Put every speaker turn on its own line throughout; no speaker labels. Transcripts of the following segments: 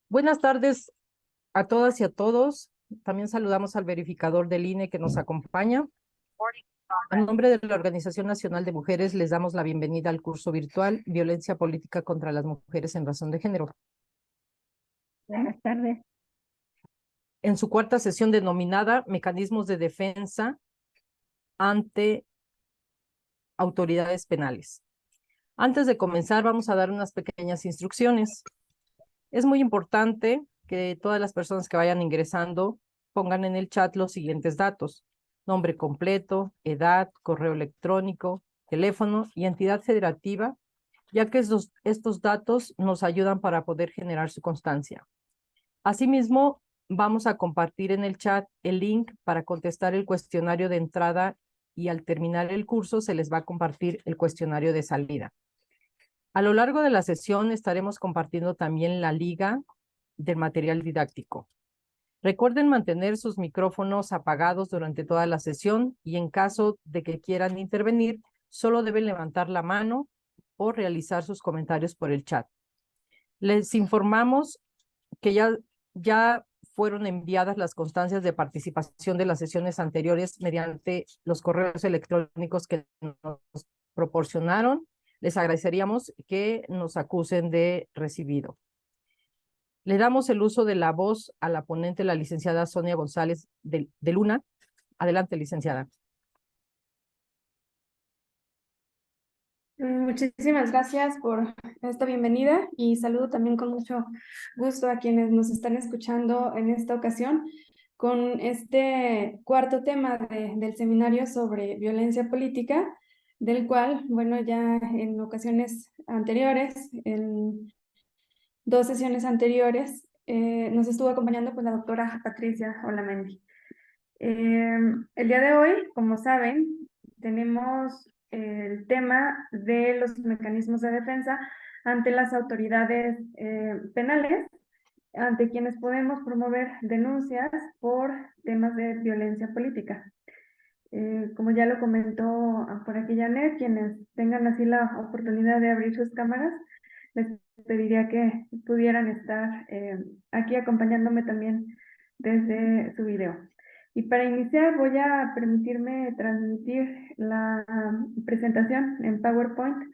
Buenas tardes a todas y a todos. También saludamos al verificador del INE que nos acompaña. En nombre de la Organización Nacional de Mujeres, les damos la bienvenida al curso virtual Violencia Política contra las Mujeres en Razón de Género.
Buenas tardes.
En su cuarta sesión denominada Mecanismos de Defensa ante Autoridades Penales. Antes de comenzar, vamos a dar unas pequeñas instrucciones. Es muy importante que todas las personas que vayan ingresando pongan en el chat los siguientes datos: nombre completo, edad, correo electrónico, teléfono y entidad federativa, ya que estos datos nos ayudan para poder generar su constancia. Asimismo, vamos a compartir en el chat el link para contestar el cuestionario de entrada y al terminar el curso se les va a compartir el cuestionario de salida. A lo largo de la sesión estaremos compartiendo también la liga del material didáctico. Recuerden mantener sus micrófonos apagados durante toda la sesión y en caso de que quieran intervenir, solo deben levantar la mano o realizar sus comentarios por el chat. Les informamos que ya fueron enviadas las constancias de participación de las sesiones anteriores mediante los correos electrónicos que nos proporcionaron. Les agradeceríamos que nos acusen de recibido. Le damos el uso de la voz a la ponente, la licenciada Sonia González de Luna. Adelante, licenciada.
Muchísimas gracias por esta bienvenida y saludo también con mucho gusto a quienes nos están escuchando en esta ocasión con este cuarto tema del seminario sobre violencia política, del cual, bueno, ya en ocasiones anteriores, en dos sesiones anteriores, nos estuvo acompañando pues la doctora Patricia Olamendi. El día de hoy, como saben, tenemos el tema de los mecanismos de defensa ante las autoridades penales, ante quienes podemos promover denuncias por temas de violencia política. Como ya lo comentó por aquí Janet, quienes tengan así la oportunidad de abrir sus cámaras, les pediría que pudieran estar aquí acompañándome también desde su video. Y para iniciar voy a permitirme transmitir la presentación en PowerPoint.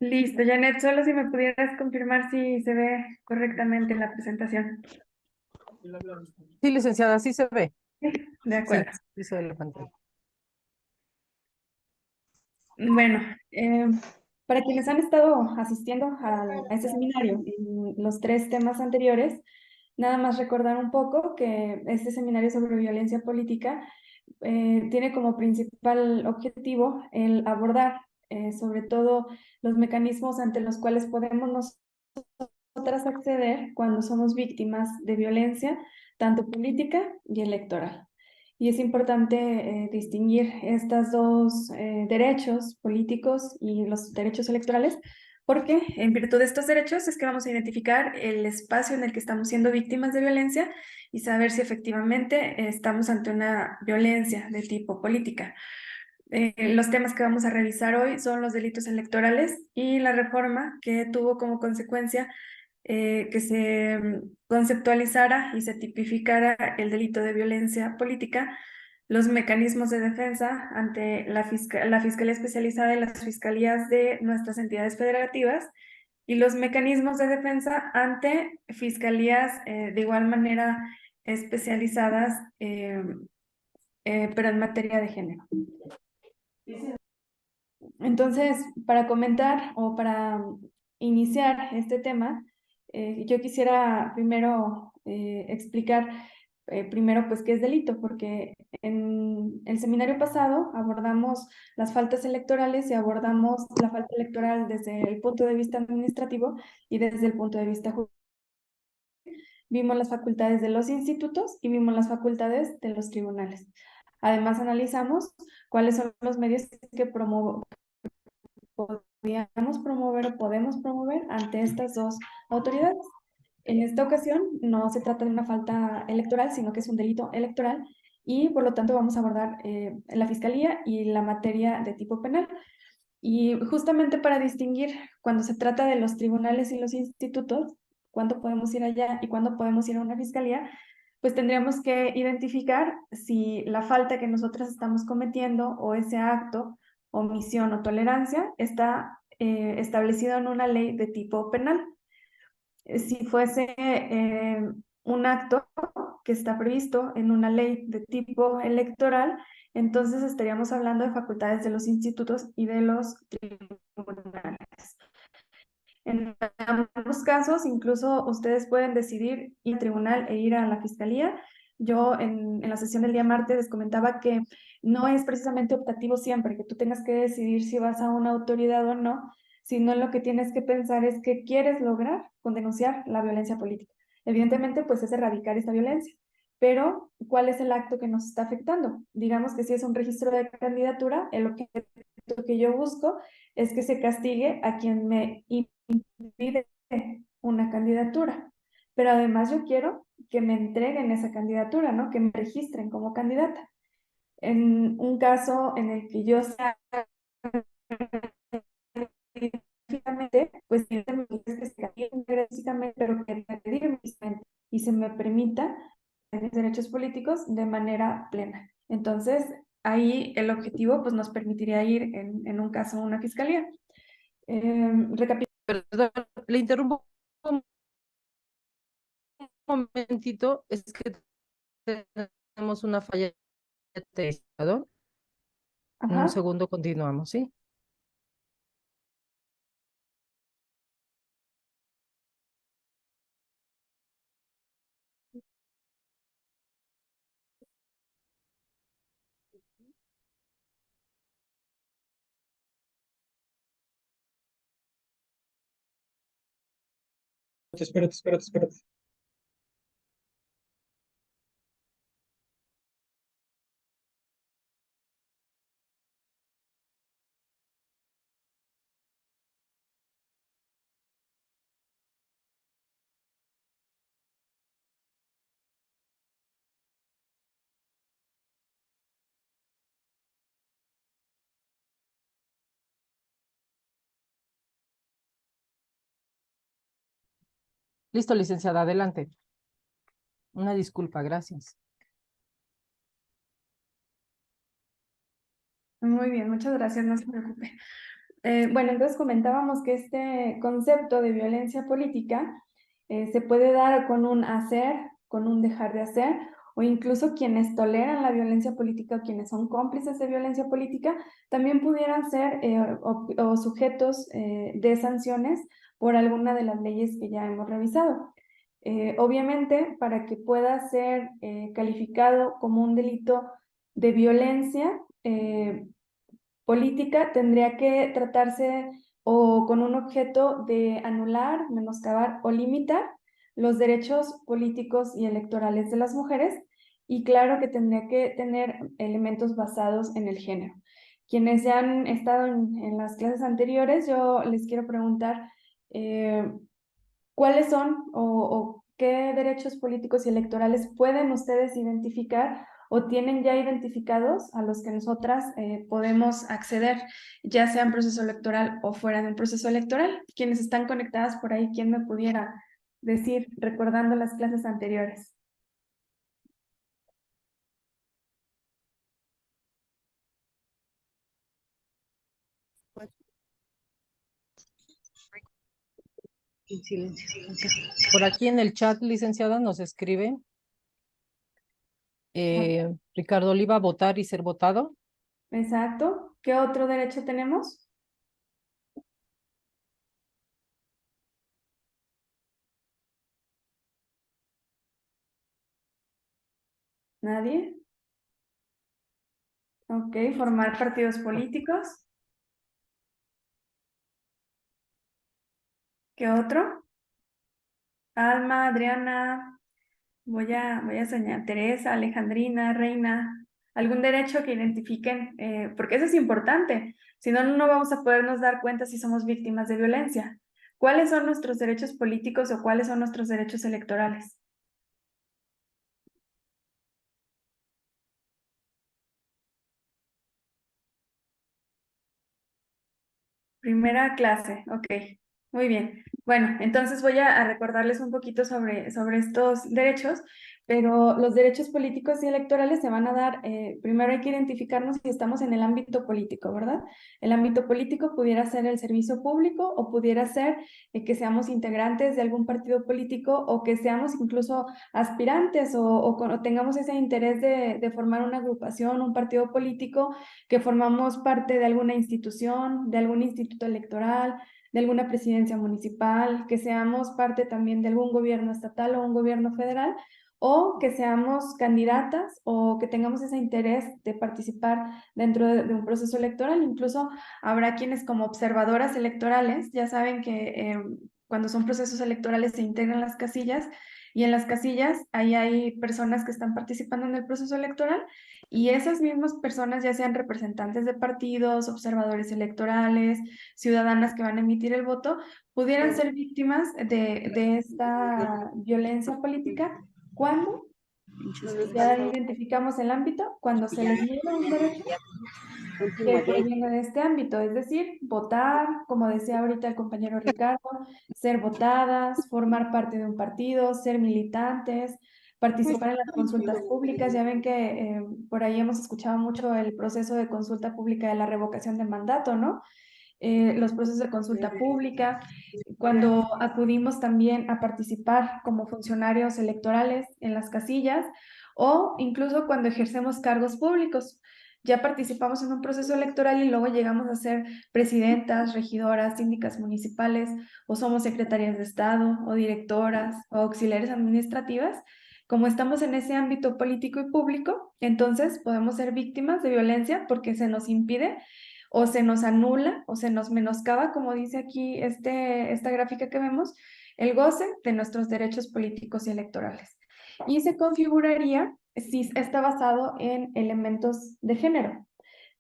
Listo, Janet, solo si me pudieras confirmar si se ve correctamente la presentación.
Sí, licenciada, sí se ve.
De acuerdo.
Sí se ve la pantalla.
Bueno, para quienes han estado asistiendo a este seminario en los tres temas anteriores, nada más recordar un poco que este seminario sobre violencia política tiene como principal objetivo el abordar sobre todo los mecanismos ante los cuales podemos nosotras acceder cuando somos víctimas de violencia, tanto política y electoral. Y es importante distinguir estos dos derechos políticos y los derechos electorales, porque en virtud de estos derechos es que vamos a identificar el espacio en el que estamos siendo víctimas de violencia y saber si efectivamente estamos ante una violencia de tipo política. Los temas que vamos a revisar hoy son los delitos electorales y la reforma que tuvo como consecuencia que se conceptualizara y se tipificara el delito de violencia política, los mecanismos de defensa ante la Fiscalía Especializada y las fiscalías de nuestras entidades federativas y los mecanismos de defensa ante fiscalías de igual manera especializadas, pero en materia de género. Entonces, para comentar o para iniciar este tema, yo quisiera primero explicar primero pues qué es delito, porque en el seminario pasado abordamos las faltas electorales y abordamos la falta electoral desde el punto de vista administrativo y desde el punto de vista jurídico. Vimos las facultades de los institutos y vimos las facultades de los tribunales. Además, analizamos cuáles son los medios que promueven podíamos promover o podemos promover ante estas dos autoridades. En esta ocasión no se trata de una falta electoral, sino que es un delito electoral y por lo tanto vamos a abordar la fiscalía y la materia de tipo penal. Y justamente para distinguir cuando se trata de los tribunales y los institutos, cuándo podemos ir allá y cuándo podemos ir a una fiscalía, pues tendríamos que identificar si la falta que nosotras estamos cometiendo o ese acto, omisión o tolerancia está establecido en una ley de tipo penal. Si fuese un acto que está previsto en una ley de tipo electoral, entonces estaríamos hablando de facultades de los institutos y de los tribunales. En ambos casos, incluso ustedes pueden decidir ir al tribunal e ir a la fiscalía. Yo en la sesión del día martes les comentaba que no es precisamente optativo siempre, que tú tengas que decidir si vas a una autoridad o no, sino lo que tienes que pensar es qué quieres lograr con denunciar la violencia política. Evidentemente, pues es erradicar esta violencia, pero ¿cuál es el acto que nos está afectando? Digamos que si es un registro de candidatura, el objeto que yo busco es que se castigue a quien me pide una candidatura, pero además yo quiero que me entreguen esa candidatura, ¿no? Que me registren como candidata. En un caso en el que yo sea pues que se castigue agresivamente, pero que me y se me permita tener derechos políticos de manera plena. Entonces, ahí el objetivo pues nos permitiría ir en un caso a una fiscalía.
Perdón, le interrumpo un momentito, es que tenemos una falla de teclado. En un
Ajá.
segundo continuamos, ¿sí?
Espérate, espérate, espérate.
Listo, licenciada, adelante. Una disculpa, gracias.
Muy bien, muchas gracias, no se preocupe. Bueno, entonces comentábamos que este concepto de violencia política se puede dar con un hacer, con un dejar de hacer, o incluso quienes toleran la violencia política o quienes son cómplices de violencia política, también pudieran ser o sujetos de sanciones por alguna de las leyes que ya hemos revisado. Obviamente, para que pueda ser calificado como un delito de violencia, política tendría que tratarse o con un objeto de anular, menoscabar o limitar los derechos políticos y electorales de las mujeres y claro que tendría que tener elementos basados en el género. Quienes ya han estado en las clases anteriores, yo les quiero preguntar cuáles son o qué derechos políticos y electorales pueden ustedes identificar o tienen ya identificados a los que nosotras podemos acceder, ya sea en proceso electoral o fuera del proceso electoral. Quienes están conectadas por ahí, ¿quién me pudiera decir, recordando las clases anteriores?
En silencio. Por aquí en el chat, licenciada, nos escribe Ricardo Oliva, votar y ser votado.
Exacto. ¿Qué otro derecho tenemos? ¿Nadie? Ok, formar partidos políticos. ¿Qué otro? Alma, Adriana, voy a señalar Teresa, Alejandrina, Reina, algún derecho que identifiquen, porque eso es importante. Si no, no vamos a podernos dar cuenta si somos víctimas de violencia. ¿Cuáles son nuestros derechos políticos o cuáles son nuestros derechos electorales? Primera clase, ok. Muy bien. Bueno, entonces voy a recordarles un poquito sobre estos derechos, pero los derechos políticos y electorales se van a dar, primero hay que identificarnos si estamos en el ámbito político, ¿verdad? El ámbito político pudiera ser el servicio público o pudiera ser que seamos integrantes de algún partido político o que seamos incluso aspirantes o tengamos ese interés de formar una agrupación, un partido político, que formamos parte de alguna institución, de algún instituto electoral, de alguna presidencia municipal, que seamos parte también de algún gobierno estatal o un gobierno federal, o que seamos candidatas o que tengamos ese interés de participar dentro de un proceso electoral. Incluso habrá quienes como observadoras electorales, ya saben que cuando son procesos electorales se integran las casillas y en las casillas ahí hay personas que están participando en el proceso electoral y esas mismas personas, ya sean representantes de partidos, observadores electorales, ciudadanas que van a emitir el voto, pudieran ser víctimas de esta violencia política cuando ya identificamos el ámbito, cuando se les niega un derecho que proviene de este ámbito, es decir, votar, como decía ahorita el compañero Ricardo, ser votadas, formar parte de un partido, ser militantes, participar en las consultas públicas. Ya ven que por ahí hemos escuchado mucho el proceso de consulta pública de la revocación de mandato, ¿no? Los procesos de consulta pública, cuando acudimos también a participar como funcionarios electorales en las casillas o incluso cuando ejercemos cargos públicos. Ya participamos en un proceso electoral y luego llegamos a ser presidentas, regidoras, síndicas municipales o somos secretarias de Estado o directoras o auxiliares administrativas. Como estamos en ese ámbito político y público, entonces podemos ser víctimas de violencia porque se nos impide o se nos anula o se nos menoscaba, como dice aquí esta gráfica que vemos, el goce de nuestros derechos políticos y electorales. Y se configuraría si está basado en elementos de género.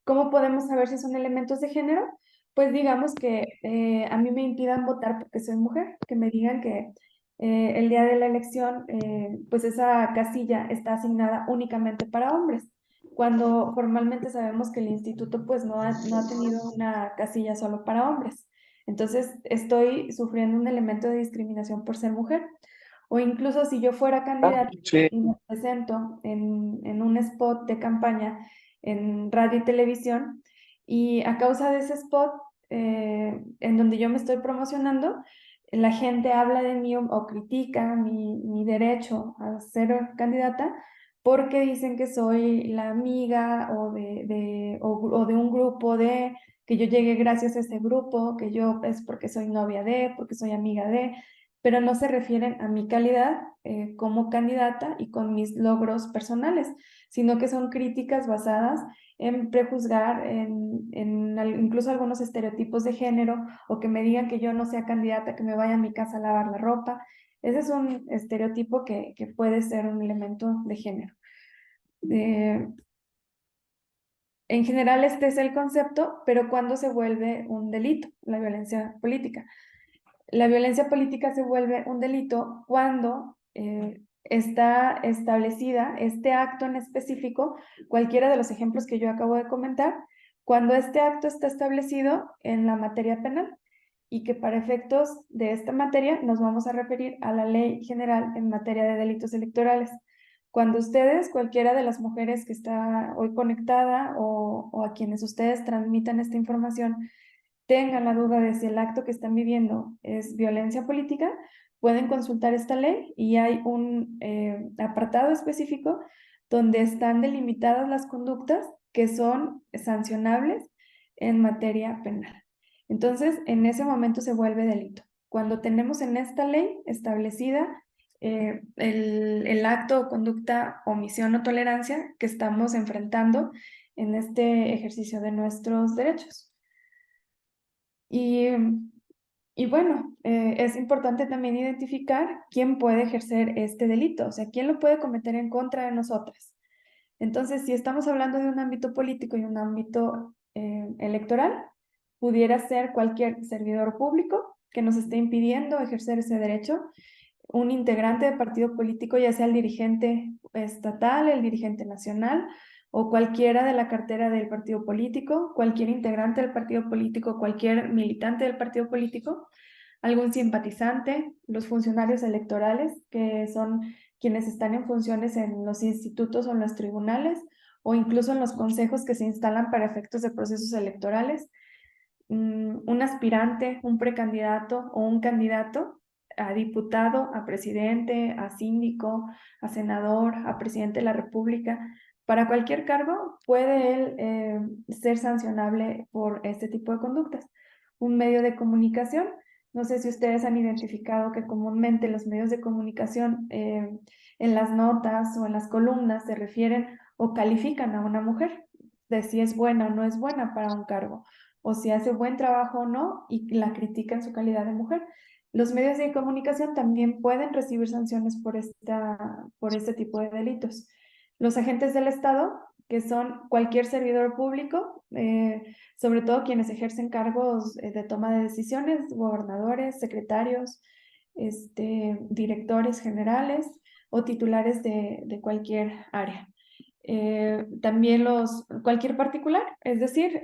¿Cómo podemos saber si son elementos de género? Pues digamos que a mí me impidan votar porque soy mujer, que me digan que el día de la elección, pues esa casilla está asignada únicamente para hombres, cuando formalmente sabemos que el instituto pues no ha tenido una casilla solo para hombres. Entonces estoy sufriendo un elemento de discriminación por ser mujer. O incluso si yo fuera candidata y me presento en un spot de campaña en radio y televisión, y a causa de ese spot en donde yo me estoy promocionando, la gente habla de mí o critica mi derecho a ser candidata porque dicen que soy la amiga o de un grupo de, que yo llegué gracias a ese grupo, que yo es porque soy novia de, porque soy amiga de, pero no se refieren a mi calidad como candidata y con mis logros personales, sino que son críticas basadas en prejuzgar, incluso algunos estereotipos de género, o que me digan que yo no sea candidata, que me vaya a mi casa a lavar la ropa. Ese es un estereotipo que puede ser un elemento de género. En general, este es el concepto, pero ¿cuándo se vuelve un delito la violencia política? La violencia política se vuelve un delito cuando está establecida este acto en específico, cualquiera de los ejemplos que yo acabo de comentar, cuando este acto está establecido en la materia penal y que para efectos de esta materia nos vamos a referir a la Ley General en materia de delitos electorales. Cuando ustedes, cualquiera de las mujeres que está hoy conectada o a quienes ustedes transmitan esta información, tengan la duda de si el acto que están viviendo es violencia política, pueden consultar esta ley y hay un apartado específico donde están delimitadas las conductas que son sancionables en materia penal. Entonces, en ese momento se vuelve delito. Cuando tenemos en esta ley establecida el acto o conducta, omisión o tolerancia que estamos enfrentando en este ejercicio de nuestros derechos. Y bueno, es importante también identificar quién puede ejercer este delito, o sea, quién lo puede cometer en contra de nosotras. Entonces, si estamos hablando de un ámbito político y un ámbito electoral pudiera ser cualquier servidor público que nos esté impidiendo ejercer ese derecho, un integrante del partido político, ya sea el dirigente estatal, el dirigente nacional o cualquiera de la cartera del partido político, cualquier integrante del partido político, cualquier militante del partido político, algún simpatizante, los funcionarios electorales, que son quienes están en funciones en los institutos o en los tribunales, o incluso en los consejos que se instalan para efectos de procesos electorales, un aspirante, un precandidato o un candidato a diputado, a presidente, a síndico, a senador, a presidente de la República. Para cualquier cargo puede él ser sancionable por este tipo de conductas. Un medio de comunicación, no sé si ustedes han identificado que comúnmente los medios de comunicación en las notas o en las columnas se refieren o califican a una mujer de si es buena o no es buena para un cargo, o si hace buen trabajo o no, y la critica en su calidad de mujer. Los medios de comunicación también pueden recibir sanciones por este tipo de delitos. Los agentes del Estado, que son cualquier servidor público, sobre todo quienes ejercen cargos de toma de decisiones, gobernadores, secretarios, directores generales o titulares de cualquier área. También cualquier particular, es decir,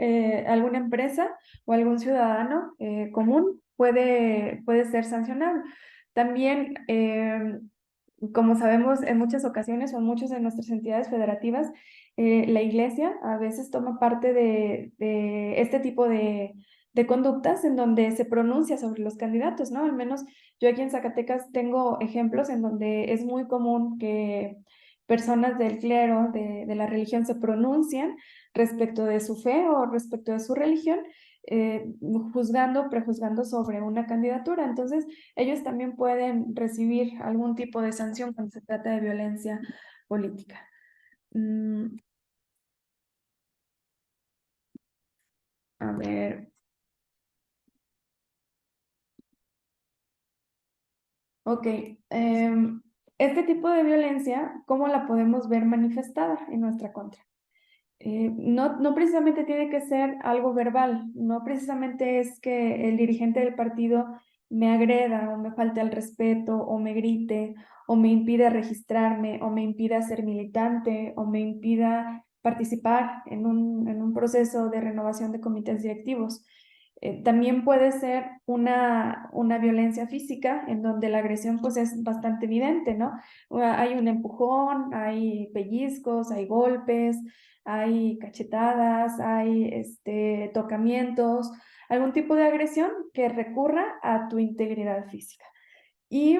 alguna empresa o algún ciudadano común puede ser sancionado. También, como sabemos, en muchas ocasiones o en muchas de nuestras entidades federativas, la iglesia a veces toma parte de este tipo de conductas en donde se pronuncia sobre los candidatos, ¿no? Al menos yo aquí en Zacatecas tengo ejemplos en donde es muy común que personas del clero, de la religión, se pronuncian respecto de su fe o respecto de su religión, juzgando, prejuzgando sobre una candidatura. Entonces, ellos también pueden recibir algún tipo de sanción cuando se trata de violencia política. A ver. Ok. Este tipo de violencia, ¿cómo la podemos ver manifestada en nuestra contra? No precisamente tiene que ser algo verbal, no precisamente es que el dirigente del partido me agreda o me falte al respeto o me grite o me impida registrarme o me impida ser militante o me impida participar en un proceso de renovación de comités directivos. También puede ser una violencia física en donde la agresión pues es bastante evidente, ¿no? Hay un empujón, hay pellizcos, hay golpes, hay cachetadas, hay tocamientos, algún tipo de agresión que recurra a tu integridad física. Y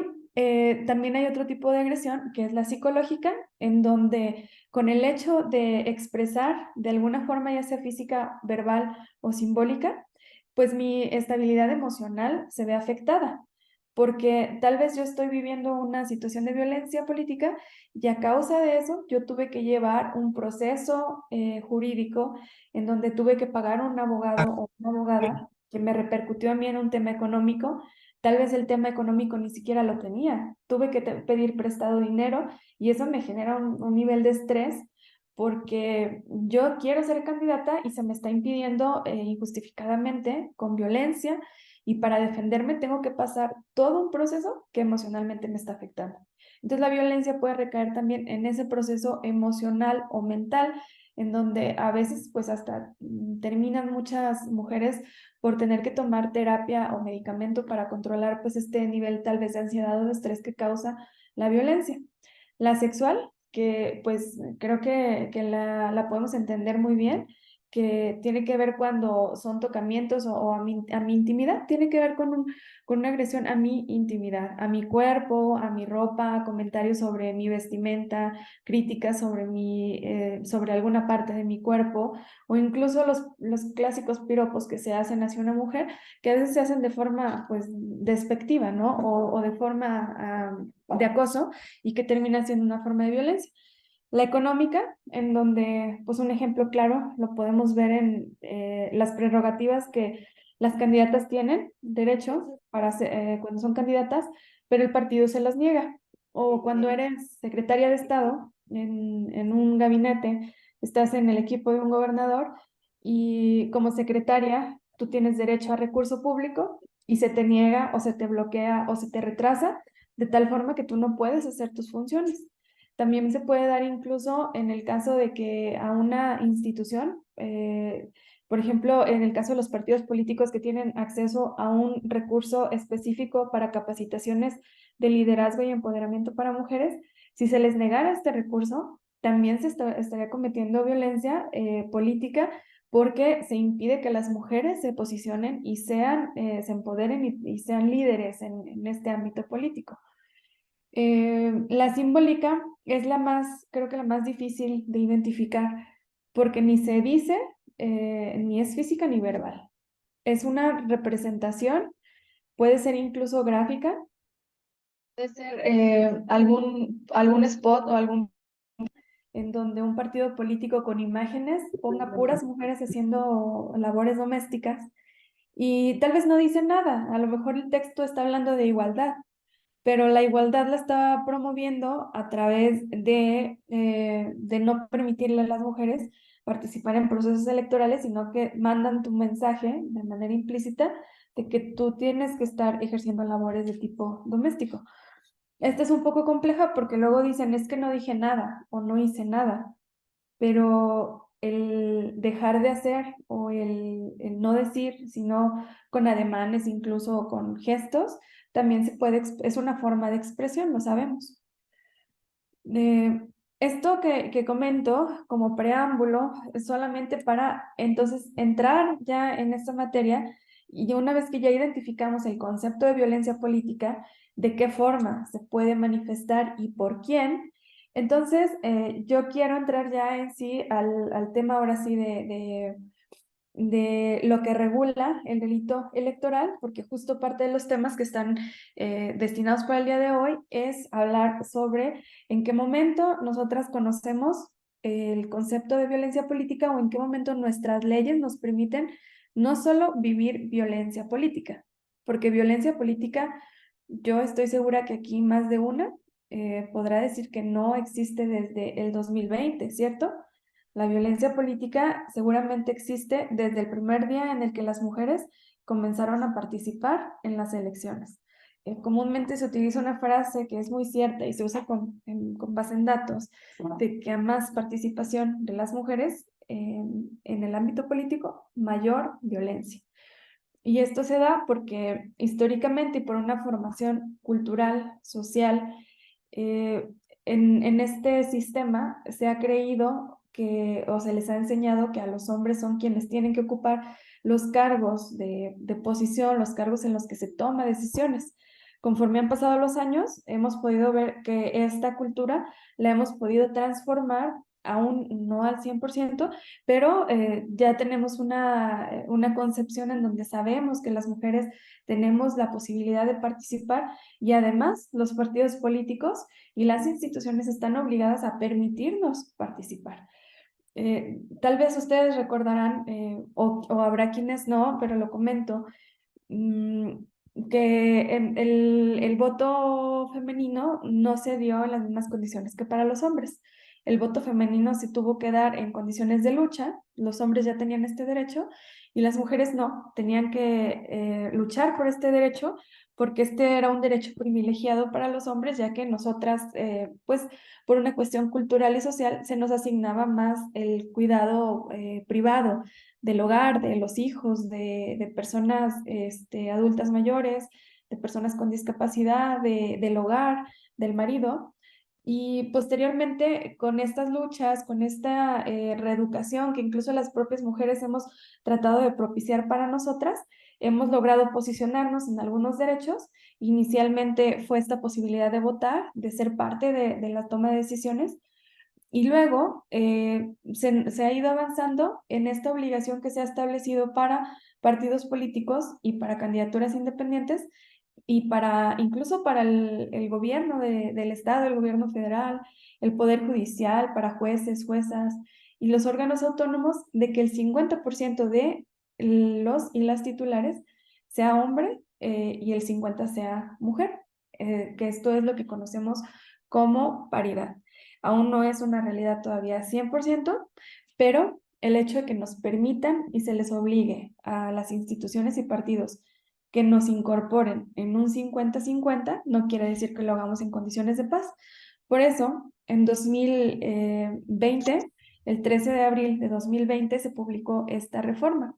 también hay otro tipo de agresión que es la psicológica, en donde con el hecho de expresar de alguna forma, ya sea física, verbal o simbólica, pues mi estabilidad emocional se ve afectada, porque tal vez yo estoy viviendo una situación de violencia política y a causa de eso yo tuve que llevar un proceso jurídico en donde tuve que pagar un abogado o una abogada que me repercutió a mí en un tema económico. Tal vez el tema económico ni siquiera lo tenía. Tuve que pedir prestado dinero y eso me genera un nivel de estrés porque yo quiero ser candidata y se me está impidiendo injustificadamente, con violencia, y para defenderme tengo que pasar todo un proceso que emocionalmente me está afectando. Entonces la violencia puede recaer también en ese proceso emocional o mental, en donde a veces pues hasta terminan muchas mujeres por tener que tomar terapia o medicamento para controlar pues este nivel tal vez de ansiedad o de estrés que causa la violencia. La sexual, que pues creo que la podemos entender muy bien, que tiene que ver cuando son tocamientos o a mi intimidad, tiene que ver con una agresión a mi intimidad, a mi cuerpo, a mi ropa, comentarios sobre mi vestimenta, críticas sobre alguna parte de mi cuerpo, o incluso los clásicos piropos que se hacen hacia una mujer, que a veces se hacen de forma pues despectiva, ¿no? O de forma de acoso y que termina siendo una forma de violencia. La económica, en donde, pues un ejemplo claro, lo podemos ver en las prerrogativas que las candidatas tienen derecho cuando son candidatas, pero el partido se las niega. O cuando eres secretaria de Estado en un gabinete, estás en el equipo de un gobernador y como secretaria tú tienes derecho a recurso público y se te niega o se te bloquea o se te retrasa de tal forma que tú no puedes hacer tus funciones. También se puede dar incluso en el caso de que a una institución, por ejemplo, en el caso de los partidos políticos que tienen acceso a un recurso específico para capacitaciones de liderazgo y empoderamiento para mujeres, si se les negara este recurso, también estaría cometiendo violencia política porque se impide que las mujeres se posicionen y sean, se empoderen y sean líderes en este ámbito político. La simbólica es la más, creo que la más difícil de identificar, porque ni se dice, ni es física ni verbal. Es una representación, puede ser incluso gráfica, puede ser algún spot o algún en donde un partido político con imágenes ponga puras mujeres haciendo labores domésticas y tal vez no dice nada, a lo mejor el texto está hablando de igualdad, pero la igualdad la está promoviendo a través de no permitirle a las mujeres participar en procesos electorales, sino que mandan tu mensaje de manera implícita de que tú tienes que estar ejerciendo labores de tipo doméstico. Esta es un poco compleja porque luego dicen, es que no dije nada o no hice nada, pero el dejar de hacer o el no decir, sino con ademanes, incluso con gestos, también se puede, es una forma de expresión, lo sabemos. Eh, Esto que comento como preámbulo es solamente para entonces entrar ya en esta materia y una vez que ya identificamos el concepto de violencia política, de qué forma se puede manifestar y por quién, entonces yo quiero entrar ya en sí al tema ahora sí de lo que regula el delito electoral, porque justo parte de los temas que están destinados para el día de hoy es hablar sobre en qué momento nosotras conocemos el concepto de violencia política o en qué momento nuestras leyes nos permiten no solo vivir violencia política, porque violencia política, yo estoy segura que aquí más de una podrá decir que no existe desde el 2020, ¿cierto? La violencia política seguramente existe desde el primer día en el que las mujeres comenzaron a participar en las elecciones. Comúnmente se utiliza una frase que es muy cierta y se usa con base en datos, de que a más participación de las mujeres en el ámbito político, mayor violencia. Y esto se da porque históricamente y por una formación cultural, social, eh, en este sistema se ha creído que, o se les ha enseñado que a los hombres son quienes tienen que ocupar los cargos de posición, los cargos en los que se toma decisiones. Conforme han pasado los años, hemos podido ver que esta cultura la hemos podido transformar, aún no al 100%, pero ya tenemos una concepción en donde sabemos que las mujeres tenemos la posibilidad de participar y además los partidos políticos y las instituciones están obligadas a permitirnos participar. Tal vez ustedes recordarán, o habrá quienes no, pero lo comento, mm, que el voto femenino no se dio en las mismas condiciones que para los hombres. El voto femenino se tuvo que dar en condiciones de lucha, los hombres ya tenían este derecho y las mujeres no, tenían que luchar por este derecho porque este era un derecho privilegiado para los hombres, ya que nosotras, pues por una cuestión cultural y social, se nos asignaba más el cuidado privado del hogar, de los hijos, de personas adultas mayores, de personas con discapacidad, del hogar, del marido. Y posteriormente, con estas luchas, con esta reeducación que incluso las propias mujeres hemos tratado de propiciar para nosotras, hemos logrado posicionarnos en algunos derechos. Inicialmente fue esta posibilidad de votar, de ser parte de la toma de decisiones, y luego se ha ido avanzando en esta obligación que se ha establecido para partidos políticos y para candidaturas independientes y para incluso para el gobierno del Estado, el gobierno federal, el Poder Judicial, para jueces, juezas y los órganos autónomos, de que el 50% de los y las titulares sea hombre y el 50% sea mujer, que esto es lo que conocemos como paridad. Aún no es una realidad todavía 100%, pero el hecho de que nos permitan y se les obligue a las instituciones y partidos que nos incorporen en un 50-50, no quiere decir que lo hagamos en condiciones de paz. Por eso, en 2020, el 13 de abril de 2020, se publicó esta reforma.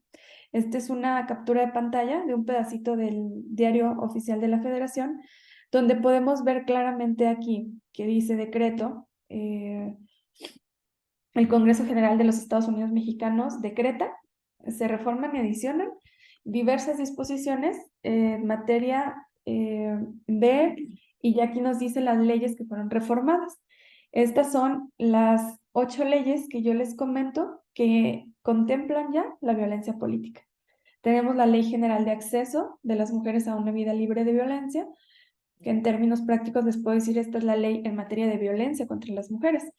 Esta es una captura de pantalla de un pedacito del Diario Oficial de la Federación, donde podemos ver claramente aquí que dice decreto, el Congreso General de los Estados Unidos Mexicanos decreta, se reforman y adicionan diversas disposiciones en materia de, y ya aquí nos dice las leyes que fueron reformadas. Estas son las 8 leyes que yo les comento que contemplan ya la violencia política. Tenemos la Ley General de Acceso de las Mujeres a una Vida Libre de Violencia, que en términos prácticos les puedo decir, esta es la ley en materia de violencia contra las mujeres.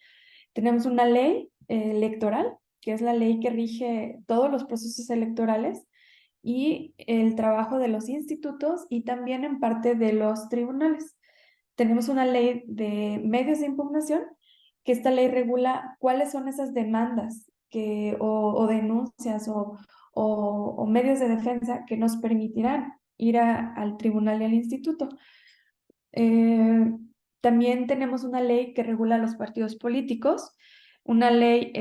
Tenemos una ley electoral, que es la ley que rige todos los procesos electorales y el trabajo de los institutos y también en parte de los tribunales. Tenemos una ley de medios de impugnación, que esta ley regula cuáles son esas demandas o denuncias o medios de defensa que nos permitirán ir al tribunal y al instituto. También tenemos una ley que regula los partidos políticos, una ley,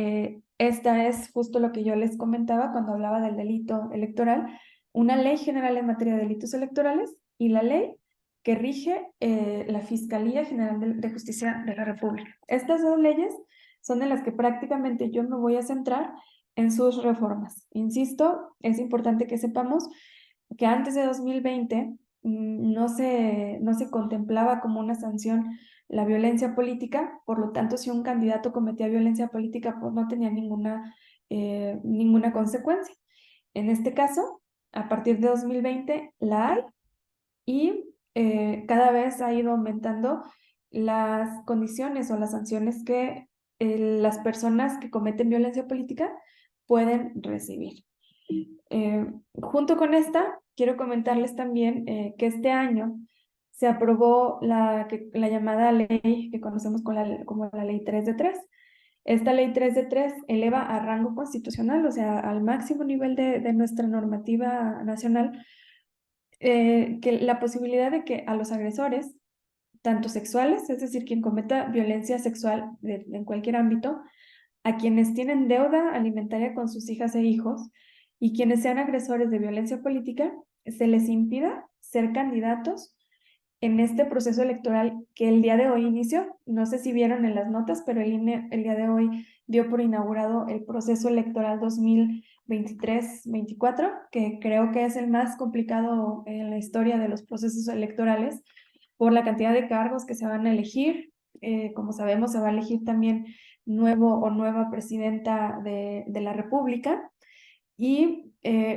esta es justo lo que yo les comentaba cuando hablaba del delito electoral, una ley general en materia de delitos electorales y la ley que rige la Fiscalía General de Justicia de la República. Estas dos leyes son en las que prácticamente yo me voy a centrar en sus reformas. Insisto, es importante que sepamos que antes de 2020 no se contemplaba como una sanción la violencia política, por lo tanto, si un candidato cometía violencia política, pues no tenía ninguna consecuencia. En este caso, a partir de 2020 la hay y cada vez ha ido aumentando las condiciones o las sanciones que las personas que cometen violencia política pueden recibir. Junto con esta, quiero comentarles también que este año se aprobó la llamada ley que conocemos como la Ley 3 de 3. Esta Ley 3 de 3 eleva a rango constitucional, o sea, al máximo nivel de nuestra normativa nacional, que la posibilidad de que a los agresores, tanto sexuales, es decir, quien cometa violencia sexual en cualquier ámbito, a quienes tienen deuda alimentaria con sus hijas e hijos y quienes sean agresores de violencia política, se les impida ser candidatos en este proceso electoral que el día de hoy inició. No sé si vieron en las notas, pero el INE el día de hoy dio por inaugurado el proceso electoral 2023-24, que creo que es el más complicado en la historia de los procesos electorales por la cantidad de cargos que se van a elegir. Como sabemos, se va a elegir también nuevo o nueva presidenta de la República. Y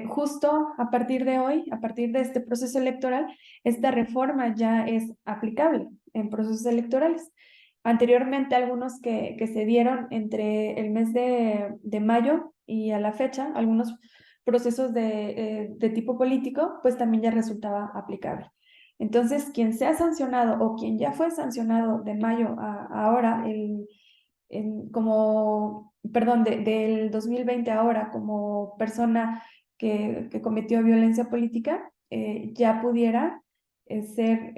justo a partir de hoy, a partir de este proceso electoral, esta reforma ya es aplicable en procesos electorales. Anteriormente, algunos que se dieron entre el mes de mayo y a la fecha, algunos procesos de tipo político, pues también ya resultaba aplicable. Entonces, quien sea sancionado o quien ya fue sancionado de mayo a ahora, del 2020 ahora como persona que cometió violencia política, ya pudiera ser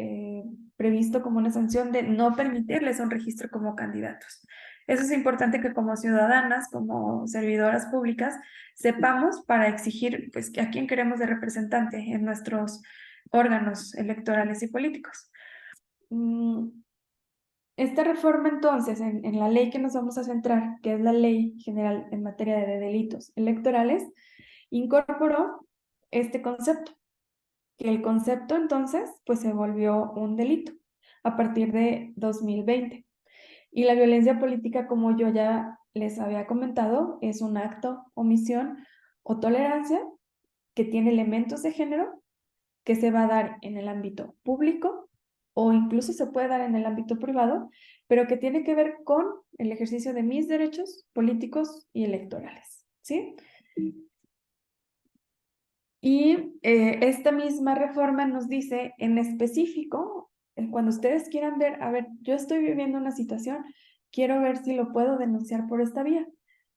previsto como una sanción de no permitirles un registro como candidatos. Eso es importante que como ciudadanas, como servidoras públicas, sepamos para exigir pues, a quién queremos de representante en nuestros órganos electorales y políticos. Esta reforma entonces, en la ley que nos vamos a centrar, que es la Ley General en materia de delitos electorales, incorporó este concepto, que el concepto entonces pues se volvió un delito a partir de 2020. Y la violencia política, como yo ya les había comentado, es un acto, omisión o tolerancia que tiene elementos de género que se va a dar en el ámbito público o incluso se puede dar en el ámbito privado, pero que tiene que ver con el ejercicio de mis derechos políticos y electorales, ¿sí? Y esta misma reforma nos dice en específico, cuando ustedes quieran ver, a ver, yo estoy viviendo una situación, quiero ver si lo puedo denunciar por esta vía.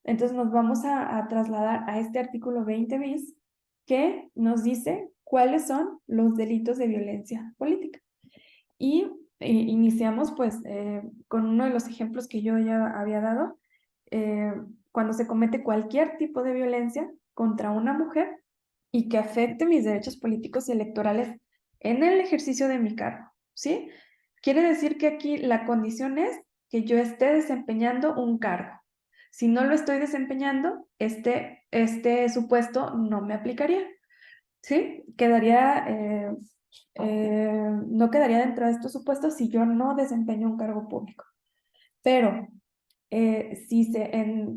Entonces nos vamos a trasladar a este artículo 20 bis que nos dice cuáles son los delitos de violencia política. Y iniciamos pues con uno de los ejemplos que yo ya había dado, cuando se comete cualquier tipo de violencia contra una mujer y que afecte mis derechos políticos y electorales en el ejercicio de mi cargo, ¿sí? Quiere decir que aquí la condición es que yo esté desempeñando un cargo. Si no lo estoy desempeñando, este supuesto no me aplicaría, ¿sí? No quedaría dentro de estos supuestos si yo no desempeño un cargo público. Pero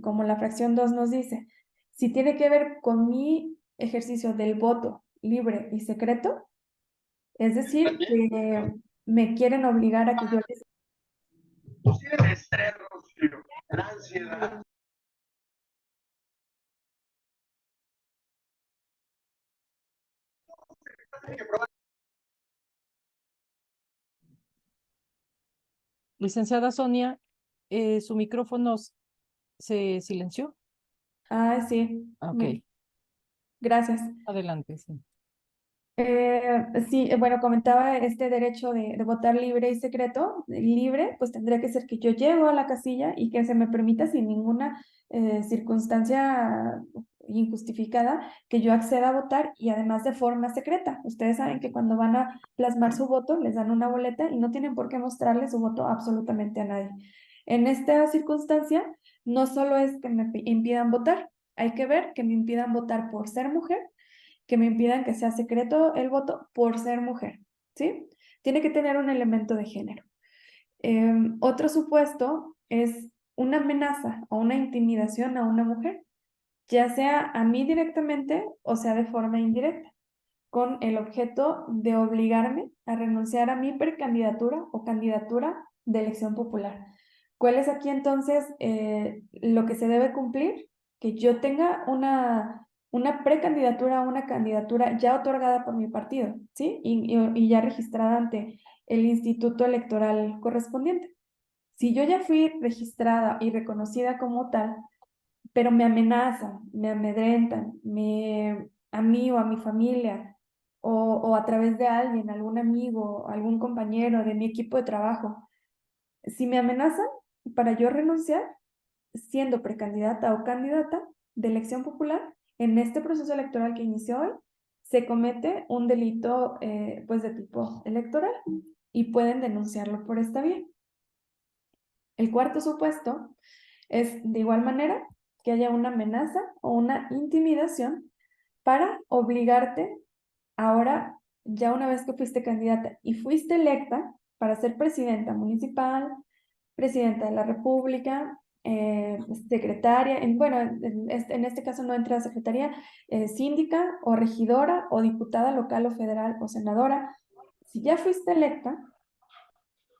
como la fracción 2 nos dice, si tiene que ver con mi ejercicio del voto libre y secreto, es decir, que me quieren obligar a que yo les...
El estrés, Rocío, la ansiedad.
Licenciada Sonia, su micrófono se silenció.
Ah, sí.
Ok,
Gracias.
adelante, sí.
Sí, bueno, comentaba este derecho de votar libre y secreto. Libre, pues tendría que ser que yo llego a la casilla y que se me permita sin ninguna circunstancia injustificada que yo acceda a votar y además de forma secreta. Ustedes saben que cuando van a plasmar su voto les dan una boleta y no tienen por qué mostrarle su voto absolutamente a nadie. En esta circunstancia, no solo es que me impidan votar, hay que ver que me impidan votar por ser mujer, que me impidan que sea secreto el voto por ser mujer, ¿sí? Tiene que tener un elemento de género. Otro supuesto es una amenaza o una intimidación a una mujer, ya sea a mí directamente o sea de forma indirecta, con el objeto de obligarme a renunciar a mi precandidatura o candidatura de elección popular. ¿Cuál es aquí entonces lo que se debe cumplir? Que yo tenga una precandidatura o una candidatura ya otorgada por mi partido, ¿sí? Y ya registrada ante el instituto electoral correspondiente. Si yo ya fui registrada y reconocida como tal, pero me amenazan, me amedrentan, a mí o a mi familia, o a través de alguien, algún amigo, algún compañero de mi equipo de trabajo, si me amenazan para yo renunciar, siendo precandidata o candidata de elección popular, en este proceso electoral que inició hoy, se comete un delito pues de tipo electoral y pueden denunciarlo por esta vía. El cuarto supuesto es de igual manera que haya una amenaza o una intimidación para obligarte ahora, ya una vez que fuiste candidata y fuiste electa para ser presidenta municipal, presidenta de la República, secretaria, en este caso no entra secretaría, síndica o regidora o diputada local o federal o senadora. Si ya fuiste electa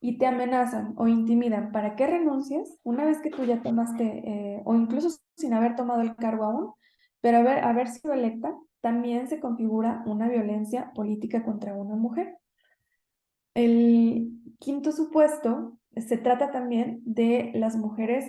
y te amenazan o intimidan para que renuncies, una vez que tú ya tomaste, o incluso sin haber tomado el cargo aún, pero haber sido electa, también se configura una violencia política contra una mujer. El quinto supuesto se trata también de las mujeres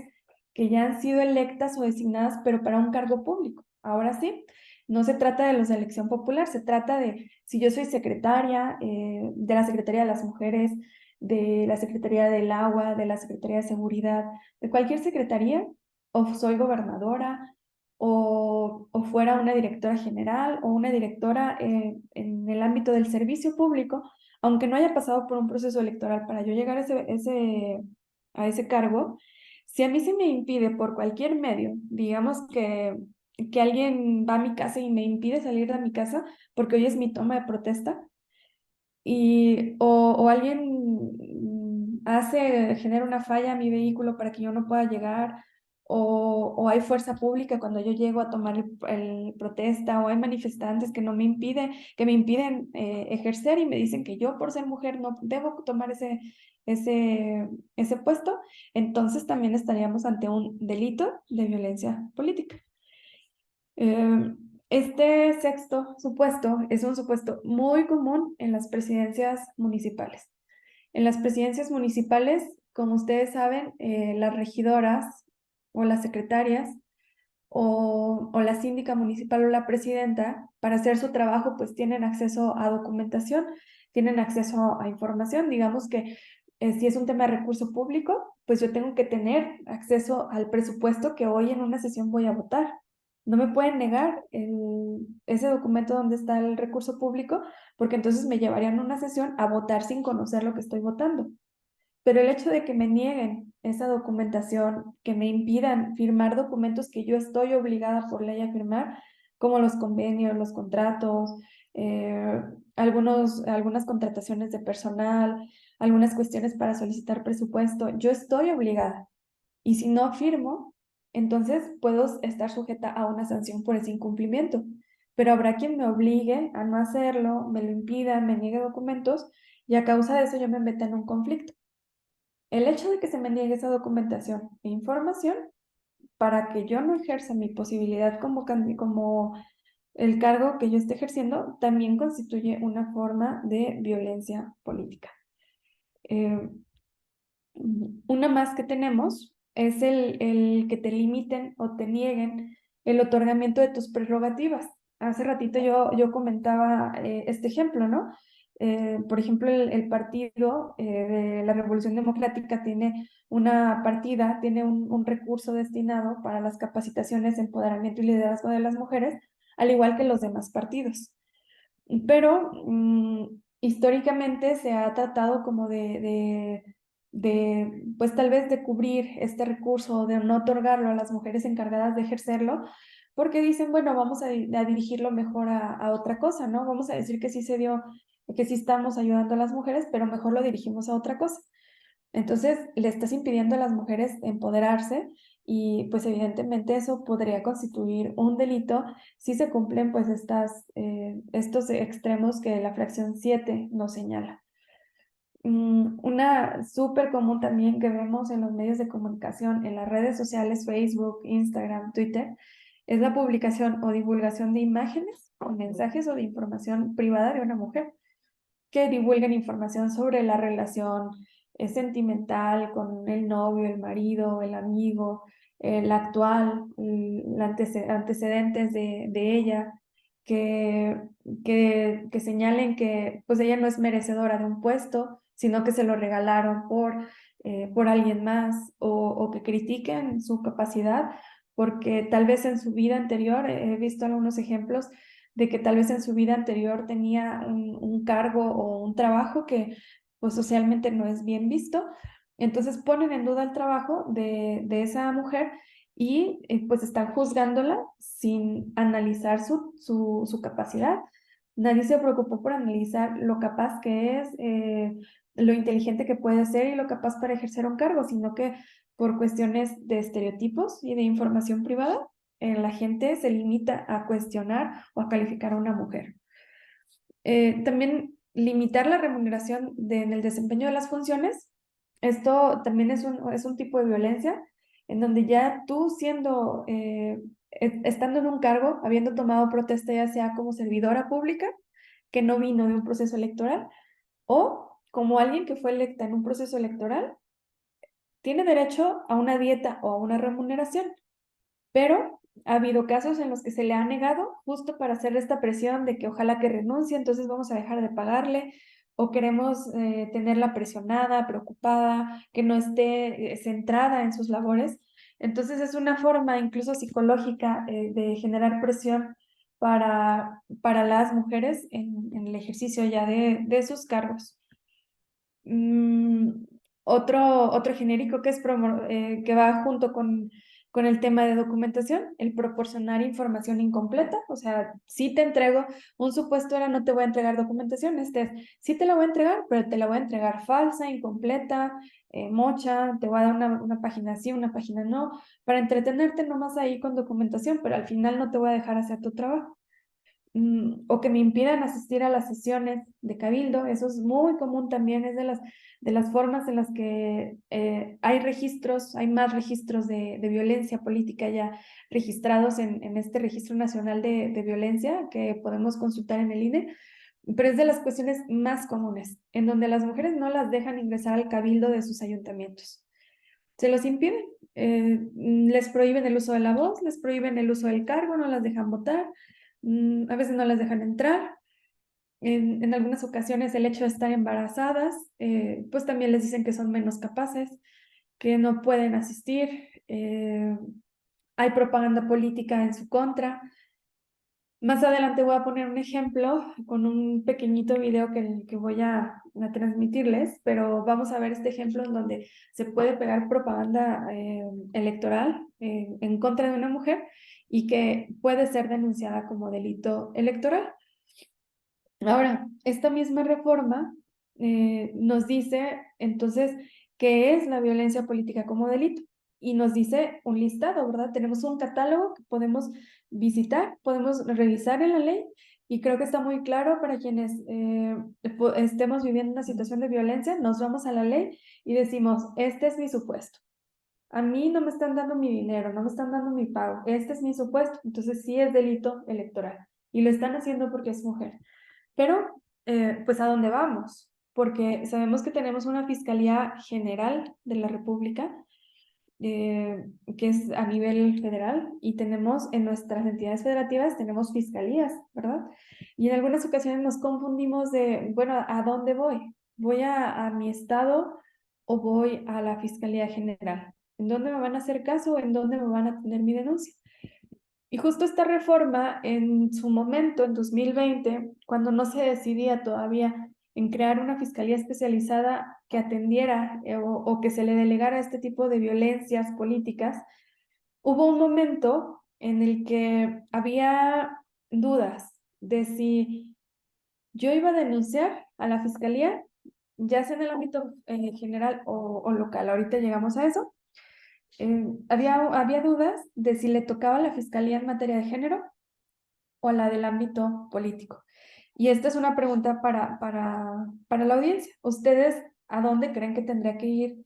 que ya han sido electas o designadas, pero para un cargo público. Ahora sí, no se trata de los de elección popular, se trata de si yo soy secretaria de la Secretaría de las Mujeres, de la Secretaría del Agua, de la Secretaría de Seguridad, de cualquier secretaría, o soy gobernadora, o fuera una directora general o una directora en el ámbito del servicio público, aunque no haya pasado por un proceso electoral para yo llegar a ese cargo, si a mí se me impide por cualquier medio, digamos que alguien va a mi casa y me impide salir de mi casa porque hoy es mi toma de protesta, o alguien genera una falla a mi vehículo para que yo no pueda llegar, o hay fuerza pública cuando yo llego a tomar el protesta, o hay manifestantes que me impiden ejercer y me dicen que yo por ser mujer no debo tomar ese puesto, entonces también estaríamos ante un delito de violencia política. Este sexto supuesto es un supuesto muy común en las presidencias municipales. En las presidencias municipales, como ustedes saben, las regidoras o las secretarias o la síndica municipal o la presidenta, para hacer su trabajo, pues tienen acceso a documentación, tienen acceso a información. Digamos que si es un tema de recurso público, pues yo tengo que tener acceso al presupuesto que hoy en una sesión voy a votar. No me pueden negar ese documento donde está el recurso público, porque entonces me llevarían a una sesión a votar sin conocer lo que estoy votando. Pero el hecho de que me nieguen esa documentación, que me impidan firmar documentos que yo estoy obligada por ley a firmar, como los convenios, los contratos, algunas contrataciones de personal, algunas cuestiones para solicitar presupuesto, yo estoy obligada. Y si no firmo, entonces puedo estar sujeta a una sanción por ese incumplimiento. Pero habrá quien me obligue a no hacerlo, me lo impida, me niegue documentos, y a causa de eso yo me meta en un conflicto. El hecho de que se me niegue esa documentación e información para que yo no ejerza mi posibilidad como el cargo que yo esté ejerciendo, también constituye una forma de violencia política. Una más que tenemos es el que te limiten o te nieguen el otorgamiento de tus prerrogativas. Hace ratito yo comentaba este ejemplo, ¿no? Por ejemplo, el partido de la Revolución Democrática tiene una partida, tiene un recurso destinado para las capacitaciones, empoderamiento y liderazgo de las mujeres, al igual que los demás partidos. Pero históricamente se ha tratado como pues tal vez de cubrir este recurso, de no otorgarlo a las mujeres encargadas de ejercerlo, porque dicen, bueno, vamos a dirigirlo mejor a otra cosa, ¿no? Vamos a decir que sí se dio, que sí estamos ayudando a las mujeres, pero mejor lo dirigimos a otra cosa. Entonces, le estás impidiendo a las mujeres empoderarse y pues evidentemente eso podría constituir un delito si se cumplen pues estos extremos que la fracción 7 nos señala. Una súper común también que vemos en los medios de comunicación, en las redes sociales, Facebook, Instagram, Twitter, es la publicación o divulgación de imágenes o mensajes o de información privada de una mujer que divulguen información sobre la relación sentimental con el novio, el marido, el amigo, el actual, antecedentes de ella, que señalen que pues ella no es merecedora de un puesto, sino que se lo regalaron por alguien más, o que critiquen su capacidad, porque tal vez en su vida anterior, he visto algunos ejemplos, de que tal vez en su vida anterior tenía un cargo o un trabajo que pues socialmente no es bien visto. Entonces ponen en duda el trabajo de esa mujer y pues están juzgándola sin analizar su capacidad. Nadie se preocupó por analizar lo capaz que es, lo inteligente que puede ser y lo capaz para ejercer un cargo, sino que por cuestiones de estereotipos y de información privada, la gente se limita a cuestionar o a calificar a una mujer. También limitar la remuneración en el desempeño de las funciones. Esto también es un tipo de violencia en donde ya tú estando en un cargo, habiendo tomado protesta ya sea como servidora pública, que no vino de un proceso electoral, o como alguien que fue electa en un proceso electoral, tiene derecho a una dieta o a una remuneración. Pero ha habido casos en los que se le ha negado justo para hacer esta presión de que ojalá que renuncie, entonces vamos a dejar de pagarle, o queremos tenerla presionada, preocupada, que no esté centrada en sus labores. Entonces es una forma incluso psicológica de generar presión para las mujeres en el ejercicio ya de sus cargos. Mm, otro genérico que va junto con el tema de documentación, el proporcionar información incompleta. O sea, si te entrego un supuesto, ahora no te voy a entregar documentación, sí te la voy a entregar, pero te la voy a entregar falsa, incompleta, mocha, te voy a dar una página sí, una página no, para entretenerte nomás ahí con documentación, pero al final no te voy a dejar hacer tu trabajo. O que me impidan asistir a las sesiones de cabildo. Eso es muy común también, es de las formas en las que hay más registros de violencia política ya registrados en este Registro Nacional de Violencia que podemos consultar en el INE, pero es de las cuestiones más comunes, en donde las mujeres no las dejan ingresar al cabildo de sus ayuntamientos. Se los impiden. Les prohíben el uso de la voz, les prohíben el uso del cargo, no las dejan votar, a veces no las dejan entrar. En algunas ocasiones el hecho de estar embarazadas, pues también les dicen que son menos capaces, que no pueden asistir. Hay propaganda política en su contra. Más adelante voy a poner un ejemplo con un pequeñito video que voy a transmitirles, pero vamos a ver este ejemplo en donde se puede pegar propaganda electoral en contra de una mujer y que puede ser denunciada como delito electoral. Ahora, esta misma reforma nos dice entonces qué es la violencia política como delito y nos dice un listado, ¿verdad? Tenemos un catálogo que podemos visitar, podemos revisar en la ley y creo que está muy claro para quienes estemos viviendo una situación de violencia, nos vamos a la ley y decimos, este es mi supuesto. A mí no me están dando mi dinero, no me están dando mi pago, este es mi supuesto, entonces sí es delito electoral y lo están haciendo porque es mujer. Pero, pues, ¿a dónde vamos? Porque sabemos que tenemos una Fiscalía General de la República, que es a nivel federal, y tenemos en nuestras entidades federativas, tenemos fiscalías, ¿verdad? Y en algunas ocasiones nos confundimos de, bueno, ¿a dónde voy? ¿Voy a mi estado o voy a la Fiscalía General? ¿En dónde me van a hacer caso o en dónde me van a tener mi denuncia? Y justo esta reforma en su momento, en 2020, cuando no se decidía todavía en crear una fiscalía especializada que atendiera o que se le delegara este tipo de violencias políticas, hubo un momento en el que había dudas de si yo iba a denunciar a la fiscalía, ya sea en el ámbito general o local. Ahorita llegamos a eso. Había dudas de si le tocaba a la fiscalía en materia de género o a la del ámbito político. Y esta es una pregunta para la audiencia. ¿Ustedes a dónde creen que tendría que ir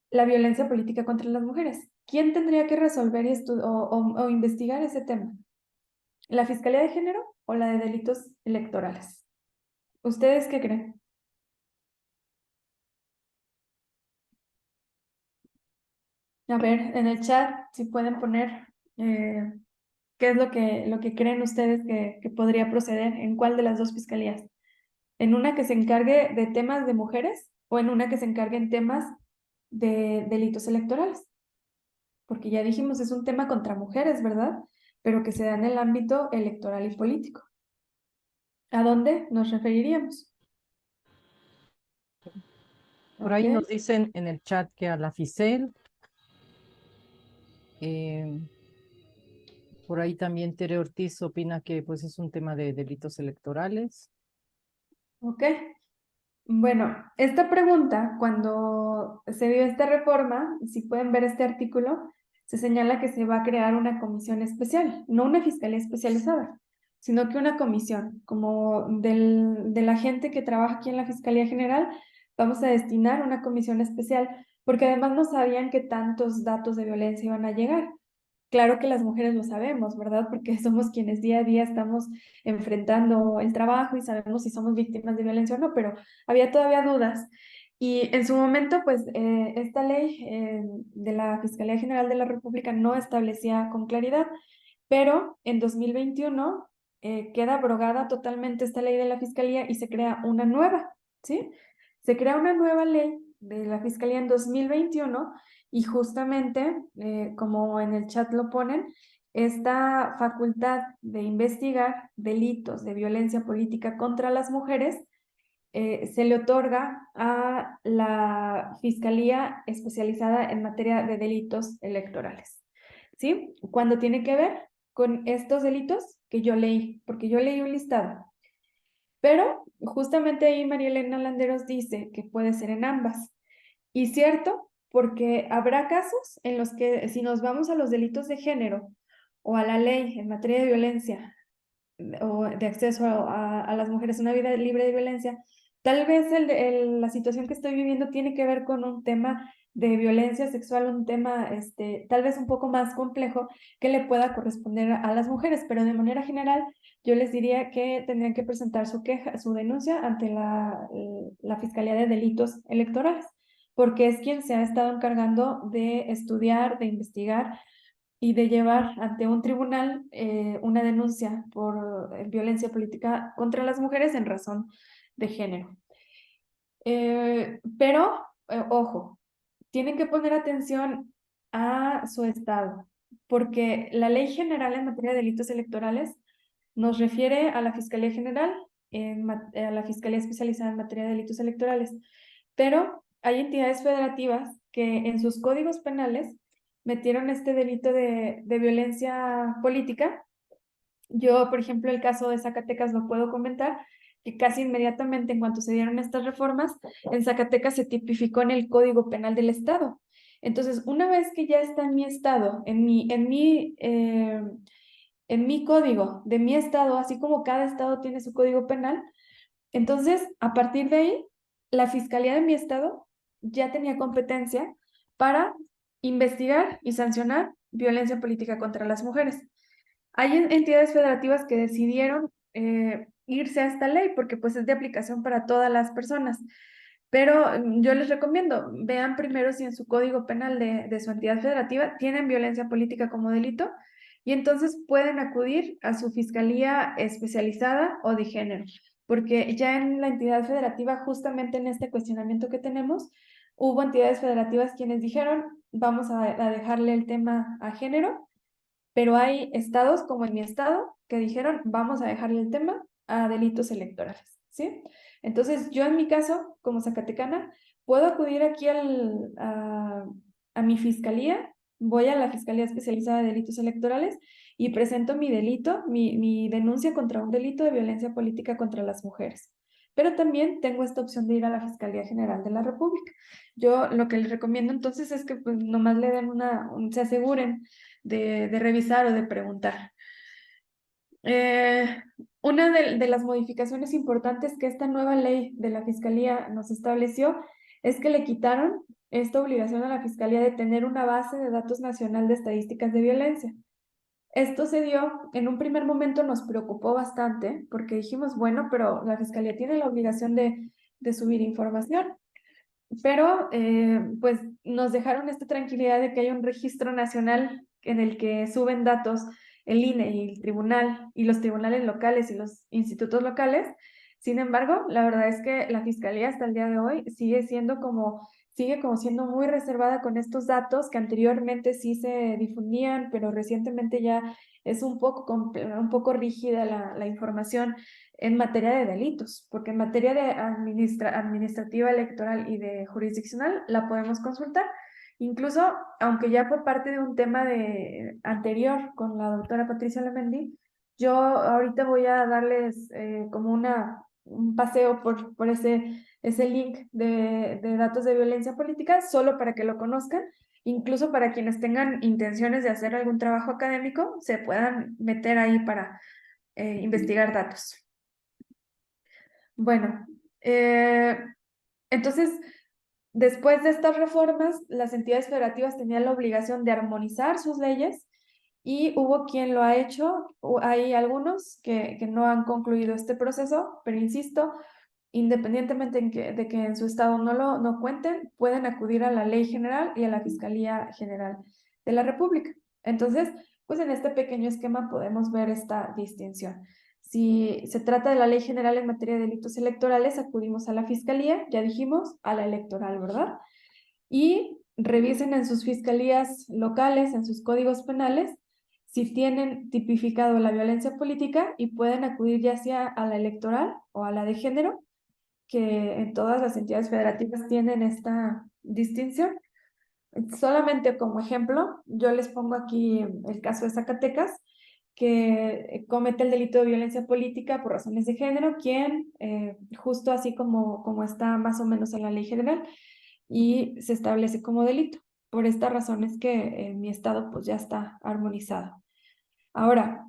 la violencia política contra las mujeres? ¿Quién tendría que resolver o investigar ese tema? ¿La Fiscalía de Género o la de Delitos Electorales? ¿Ustedes qué creen? A ver, en el chat, si pueden poner qué es lo que creen ustedes que podría proceder, en cuál de las dos fiscalías. ¿En una que se encargue de temas de mujeres o en una que se encargue en temas de delitos electorales? Porque ya dijimos, es un tema contra mujeres, ¿verdad? Pero que se da en el ámbito electoral y político. ¿A dónde nos referiríamos?
Por ahí
Ok.
nos dicen en el chat que a la FICEL. eh, por ahí también Tere Ortiz opina que pues es un tema de delitos electorales.
Ok. Bueno, esta pregunta, cuando se dio esta reforma, si pueden ver este artículo, se señala que se va a crear una comisión especial, no una fiscalía especializada, sino que una comisión, como de la gente que trabaja aquí en la Fiscalía General, vamos a destinar una comisión especial, porque además no sabían que tantos datos de violencia iban a llegar. Claro que las mujeres lo sabemos, ¿verdad? Porque somos quienes día a día estamos enfrentando el trabajo y sabemos si somos víctimas de violencia o no, pero había todavía dudas. Y en su momento, pues, esta ley de la Fiscalía General de la República no establecía con claridad, pero en 2021 queda abrogada totalmente esta ley de la Fiscalía y se crea una nueva, ¿sí? Se crea una nueva ley de la Fiscalía en 2021 y justamente, como en el chat lo ponen, esta facultad de investigar delitos de violencia política contra las mujeres se le otorga a la Fiscalía especializada en materia de delitos electorales, ¿sí? Cuando tiene que ver con estos delitos que yo leí, porque yo leí un listado. Pero justamente ahí María Elena Landeros dice que puede ser en ambas. Y cierto, porque habrá casos en los que si nos vamos a los delitos de género o a la ley en materia de violencia o de acceso a las mujeres a una vida libre de violencia, tal vez la situación que estoy viviendo tiene que ver con un tema de violencia sexual, un tema tal vez un poco más complejo que le pueda corresponder a las mujeres, pero de manera general yo les diría que tendrían que presentar su queja, su denuncia ante la Fiscalía de Delitos Electorales. porque es quien se ha estado encargando de estudiar, de investigar y de llevar ante un tribunal una denuncia por violencia política contra las mujeres en razón de género. Pero, ojo, tienen que poner atención a su estado, porque la Ley General en materia de delitos electorales nos refiere a la Fiscalía General, a la Fiscalía Especializada en materia de delitos electorales, pero hay entidades federativas que en sus códigos penales metieron este delito de violencia política. Yo, por ejemplo, el caso de Zacatecas lo puedo comentar, que casi inmediatamente en cuanto se dieron estas reformas, en Zacatecas se tipificó en el Código Penal del Estado. Entonces, una vez que ya está en mi estado, en mi código de mi estado, así como cada estado tiene su código penal, entonces, a partir de ahí, la Fiscalía de mi estado ya tenía competencia para investigar y sancionar violencia política contra las mujeres. Hay entidades federativas que decidieron irse a esta ley porque pues es de aplicación para todas las personas. Pero yo les recomiendo, vean primero si en su código penal de su entidad federativa tienen violencia política como delito y entonces pueden acudir a su fiscalía especializada o de género, porque ya en la entidad federativa, justamente en este cuestionamiento que tenemos, hubo entidades federativas quienes dijeron, vamos a dejarle el tema a género, pero hay estados como en mi estado que dijeron, vamos a dejarle el tema a delitos electorales, ¿sí? Entonces, yo en mi caso, como zacatecana, puedo acudir aquí a mi fiscalía, voy a la Fiscalía Especializada de Delitos Electorales y presento mi delito, mi denuncia contra un delito de violencia política contra las mujeres. Pero también tengo esta opción de ir a la Fiscalía General de la República. Yo lo que les recomiendo entonces es que pues, nomás le den se aseguren de revisar o de preguntar. Una de las modificaciones importantes que esta nueva ley de la Fiscalía nos estableció es que le quitaron esta obligación a la Fiscalía de tener una base de datos nacional de estadísticas de violencia. Esto se dio, en un primer momento nos preocupó bastante porque dijimos, bueno, pero la Fiscalía tiene la obligación de subir información. Pero pues nos dejaron esta tranquilidad de que hay un registro nacional en el que suben datos el INE y el tribunal y los tribunales locales y los institutos locales. Sin embargo, la verdad es que la Fiscalía hasta el día de hoy sigue como siendo muy reservada con estos datos que anteriormente sí se difundían, pero recientemente ya es un poco rígida la información en materia de delitos, porque en materia de administrativa, electoral y de jurisdiccional la podemos consultar. Incluso, aunque ya fue parte de un tema anterior con la doctora Patricia Lemendi, yo ahorita voy a darles como un paseo por ese link de datos de violencia política, solo para que lo conozcan. Incluso para quienes tengan intenciones de hacer algún trabajo académico, se puedan meter ahí para investigar datos. Bueno, entonces, después de estas reformas, las entidades federativas tenían la obligación de armonizar sus leyes y hubo quien lo ha hecho. Hay algunos que no han concluido este proceso, pero insisto, independientemente de que en su estado no cuenten, pueden acudir a la Ley General y a la Fiscalía General de la República. Entonces, pues en este pequeño esquema podemos ver esta distinción. Si se trata de la Ley General en materia de delitos electorales, acudimos a la Fiscalía, ya dijimos, a la electoral, ¿verdad? Y revisen en sus fiscalías locales, en sus códigos penales, si tienen tipificado la violencia política y pueden acudir ya sea a la electoral o a la de género, que en todas las entidades federativas tienen esta distinción. Solamente como ejemplo, yo les pongo aquí el caso de Zacatecas, que comete el delito de violencia política por razones de género, quien, justo así como está más o menos en la ley general, y se establece como delito. Por estas razones que en mi estado pues ya está armonizado. Ahora,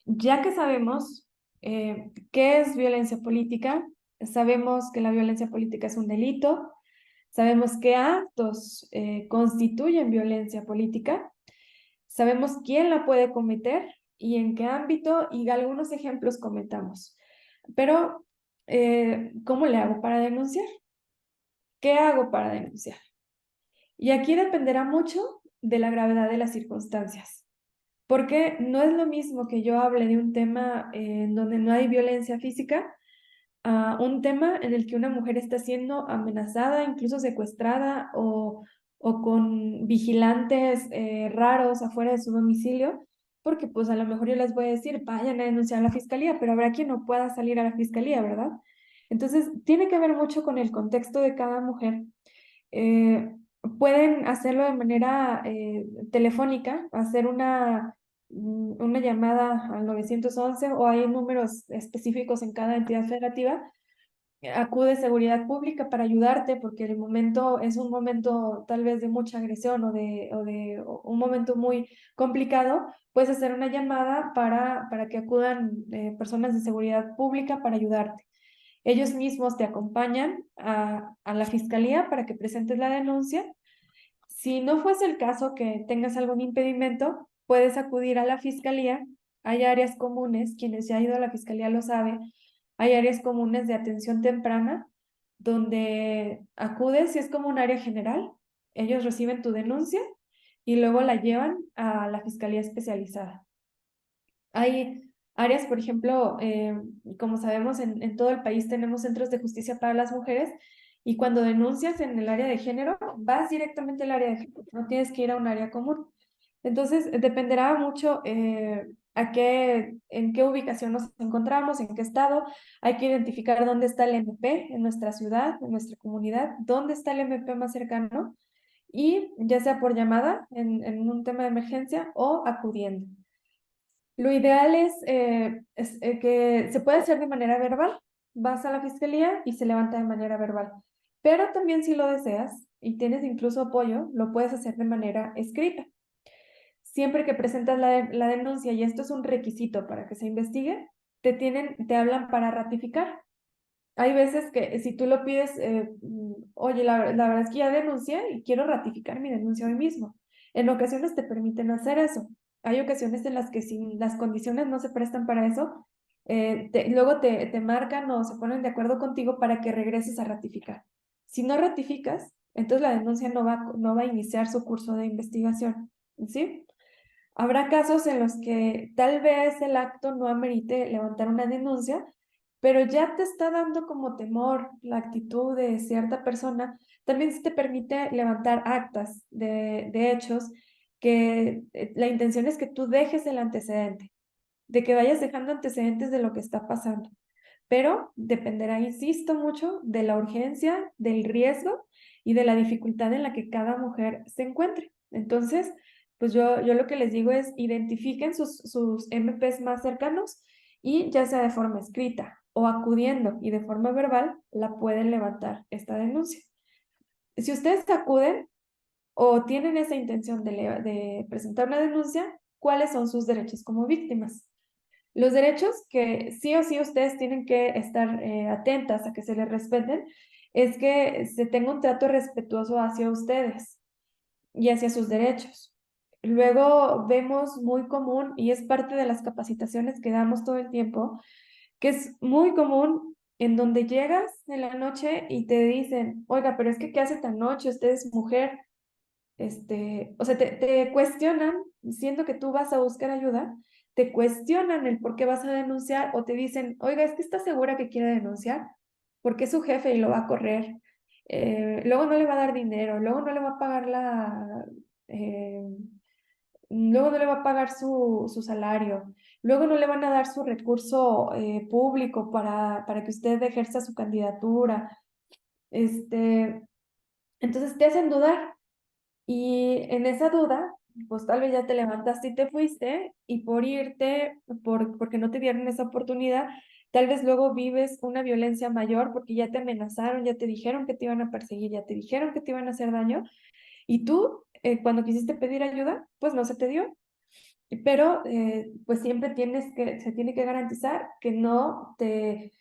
ya que sabemos qué es violencia política, sabemos que la violencia política es un delito, sabemos qué actos constituyen violencia política, sabemos quién la puede cometer y en qué ámbito, y algunos ejemplos comentamos. Pero, ¿cómo le hago para denunciar? ¿Qué hago para denunciar? Y aquí dependerá mucho de la gravedad de las circunstancias, porque no es lo mismo que yo hable de un tema en donde no hay violencia física a un tema en el que una mujer está siendo amenazada, incluso secuestrada o con vigilantes raros afuera de su domicilio, porque pues a lo mejor yo les voy a decir, vayan a denunciar a la fiscalía, pero habrá quien no pueda salir a la fiscalía, ¿verdad? Entonces, tiene que ver mucho con el contexto de cada mujer. Eh, Pueden hacerlo de manera telefónica, hacer una llamada al 911 o hay números específicos en cada entidad federativa. Acude seguridad pública para ayudarte porque el momento es un momento tal vez de mucha agresión o un momento muy complicado. Puedes hacer una llamada para que acudan personas de seguridad pública para ayudarte. Ellos mismos te acompañan a la fiscalía para que presentes la denuncia. Si no fuese el caso que tengas algún impedimento, puedes acudir a la fiscalía. Hay áreas comunes, quienes ya han ido a la fiscalía lo saben, hay áreas comunes de atención temprana donde acudes si es como un área general. Ellos reciben tu denuncia y luego la llevan a la fiscalía especializada. Hay áreas, por ejemplo, como sabemos, en todo el país tenemos centros de justicia para las mujeres y cuando denuncias en el área de género, vas directamente al área de género, no tienes que ir a un área común. Entonces, dependerá mucho en qué ubicación nos encontramos, en qué estado. Hay que identificar dónde está el MP en nuestra ciudad, en nuestra comunidad, dónde está el MP más cercano y ya sea por llamada en un tema de emergencia o acudiendo. Lo ideal es que se puede hacer de manera verbal. Vas a la fiscalía y se levanta de manera verbal. Pero también si lo deseas y tienes incluso apoyo, lo puedes hacer de manera escrita. Siempre que presentas la denuncia, y esto es un requisito para que se investigue, te hablan para ratificar. Hay veces que si tú lo pides, oye, la verdad es que ya denuncié y quiero ratificar mi denuncia hoy mismo. En ocasiones te permiten hacer eso. Hay ocasiones en las que si las condiciones no se prestan para eso, luego te marcan o se ponen de acuerdo contigo para que regreses a ratificar. Si no ratificas, entonces la denuncia no va a iniciar su curso de investigación, ¿sí? Habrá casos en los que tal vez el acto no amerite levantar una denuncia, pero ya te está dando como temor la actitud de cierta persona. También se te permite levantar actas de hechos que la intención es que tú dejes el antecedente, de que vayas dejando antecedentes de lo que está pasando. Pero dependerá, insisto mucho, de la urgencia, del riesgo y de la dificultad en la que cada mujer se encuentre. Entonces, pues yo lo que les digo es identifiquen sus MPs más cercanos y ya sea de forma escrita o acudiendo y de forma verbal, la pueden levantar esta denuncia. Si ustedes acuden o tienen esa intención de presentar una denuncia, ¿cuáles son sus derechos como víctimas? Los derechos que sí o sí ustedes tienen que estar atentas a que se les respeten es que se tenga un trato respetuoso hacia ustedes y hacia sus derechos. Luego vemos muy común, y es parte de las capacitaciones que damos todo el tiempo, que es muy común en donde llegas en la noche y te dicen, oiga, pero es que ¿qué hace tan noche? Usted es mujer. O sea, te cuestionan, siendo que tú vas a buscar ayuda, te cuestionan el por qué vas a denunciar o te dicen, oiga, es que está segura que quiere denunciar, porque es su jefe y lo va a correr. Luego no le va a dar dinero, luego no le va a pagar eh, luego no le va a pagar su salario, luego no le van a dar su recurso público para que usted ejerza su candidatura. Este, entonces te hacen dudar. Y en esa duda, pues tal vez ya te levantaste y te fuiste, y por irte, porque no te dieron esa oportunidad, tal vez luego vives una violencia mayor porque ya te amenazaron, ya te dijeron que te iban a perseguir, ya te dijeron que te iban a hacer daño, y tú, cuando quisiste pedir ayuda, pues no se te dio. Pero pues siempre se tiene que garantizar que no te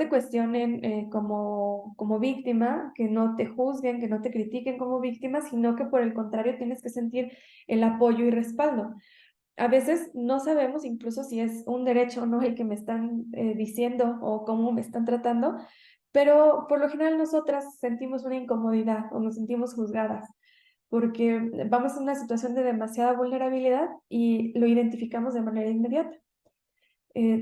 cuestionen como víctima, que no te juzguen, que no te critiquen como víctima, sino que por el contrario tienes que sentir el apoyo y respaldo. A veces no sabemos incluso si es un derecho o no el que me están diciendo o cómo me están tratando, pero por lo general nosotras sentimos una incomodidad o nos sentimos juzgadas. porque vamos a una situación de demasiada vulnerabilidad y lo identificamos de manera inmediata.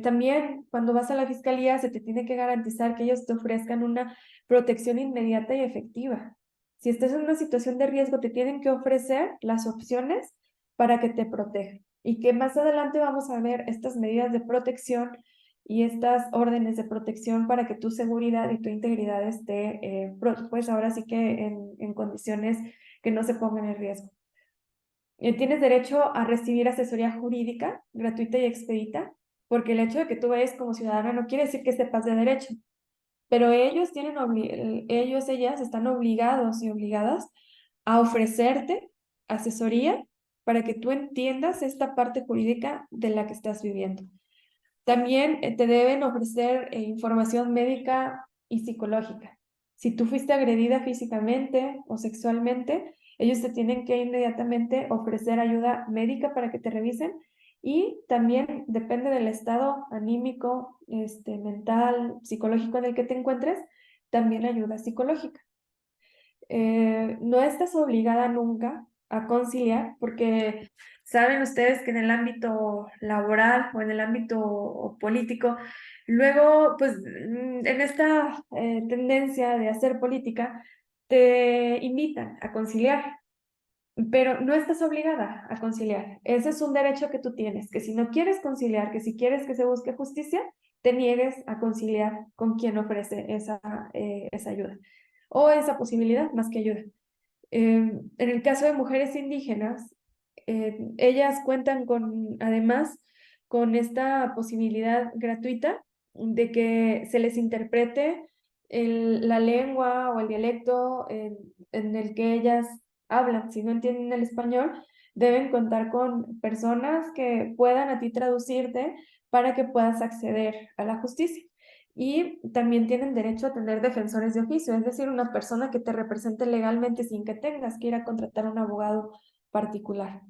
También cuando vas a la fiscalía se te tiene que garantizar que ellos te ofrezcan una protección inmediata y efectiva. Si estás en una situación de riesgo, te tienen que ofrecer las opciones para que te protejan. Y que más adelante vamos a ver estas medidas de protección y estas órdenes de protección para que tu seguridad y tu integridad esté, pues ahora sí que en condiciones que no se pongan en riesgo. Tienes derecho a recibir asesoría jurídica gratuita y expedita, porque el hecho de que tú vayas como ciudadana no quiere decir que sepas de derecho, pero ellos ellas están obligados y obligadas a ofrecerte asesoría para que tú entiendas esta parte jurídica de la que estás viviendo. También te deben ofrecer información médica y psicológica. Si tú fuiste agredida físicamente o sexualmente, ellos te tienen que inmediatamente ofrecer ayuda médica para que te revisen y también depende del estado anímico, mental, psicológico en el que te encuentres, también ayuda psicológica. No estás obligada nunca a conciliar, porque saben ustedes que en el ámbito laboral o en el ámbito político, luego, pues, en esta tendencia de hacer política, te invitan a conciliar, pero no estás obligada a conciliar. Ese es un derecho que tú tienes, que si no quieres conciliar, que si quieres que se busque justicia, te niegues a conciliar con quien ofrece esa ayuda o esa posibilidad más que ayuda. En el caso de mujeres indígenas, ellas cuentan además con esta posibilidad gratuita de que se les interprete la lengua o el dialecto en el que ellas hablan. Si no entienden el español, deben contar con personas que puedan a ti traducirte para que puedas acceder a la justicia. Y también tienen derecho a tener defensores de oficio, es decir, una persona que te represente legalmente sin que tengas que ir a contratar un abogado particular.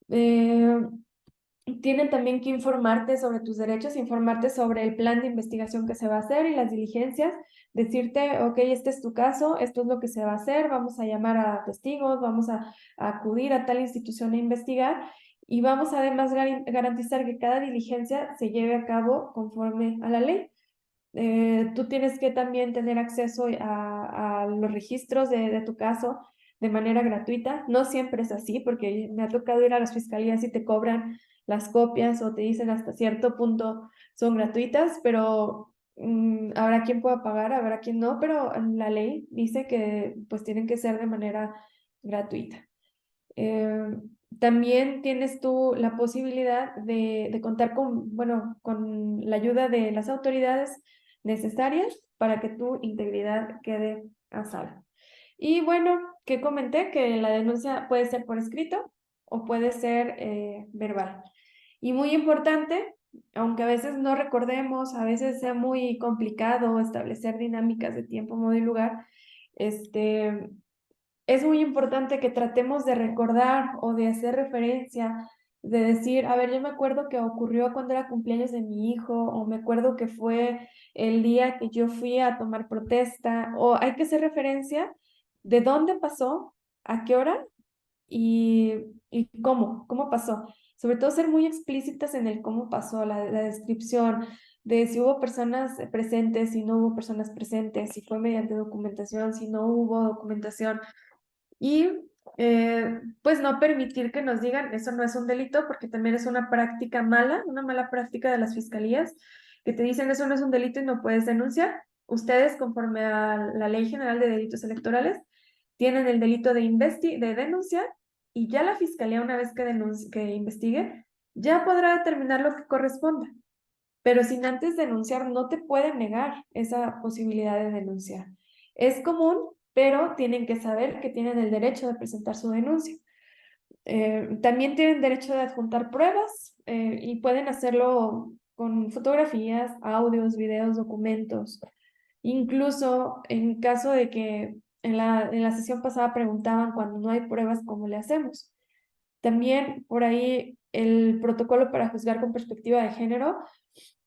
Tienen también que informarte sobre tus derechos, informarte sobre el plan de investigación que se va a hacer y las diligencias, decirte, ok, este es tu caso, esto es lo que se va a hacer, vamos a llamar a testigos, vamos a acudir a tal institución a investigar y vamos además garantizar que cada diligencia se lleve a cabo conforme a la ley. Tú tienes que también tener acceso a los registros de tu caso de manera gratuita. No siempre es así, porque me ha tocado ir a las fiscalías y te cobran las copias o te dicen hasta cierto punto son gratuitas, pero habrá quien pueda pagar, habrá quien no, pero la ley dice que pues tienen que ser de manera gratuita. También tienes tú la posibilidad de contar con la ayuda de las autoridades necesarias para que tu integridad quede a salvo. Y bueno, que comenté que la denuncia puede ser por escrito o puede ser verbal. Y muy importante, aunque a veces no recordemos, a veces sea muy complicado establecer dinámicas de tiempo, modo y lugar, es muy importante que tratemos de recordar o de hacer referencia, de decir, a ver, yo me acuerdo que ocurrió cuando era cumpleaños de mi hijo, o me acuerdo que fue el día que yo fui a tomar protesta, o hay que hacer referencia de dónde pasó, a qué hora y cómo pasó. Sobre todo ser muy explícitas en el cómo pasó, la descripción de si hubo personas presentes, si no hubo personas presentes, si fue mediante documentación, si no hubo documentación. Y pues no permitir que nos digan, eso no es un delito, porque también es una práctica mala, una mala práctica de las fiscalías, que te dicen eso no es un delito y no puedes denunciar. Ustedes, conforme a la Ley General de Delitos Electorales, tienen el delito de denunciar y ya la fiscalía, una vez que investigue, ya podrá determinar lo que corresponda. Pero sin antes denunciar, no te pueden negar esa posibilidad de denunciar. Es común, pero tienen que saber que tienen el derecho de presentar su denuncia. También tienen derecho de adjuntar pruebas y pueden hacerlo con fotografías, audios, videos, documentos. Incluso en caso de que en la sesión pasada preguntaban cuando no hay pruebas, ¿cómo le hacemos? También por ahí el protocolo para juzgar con perspectiva de género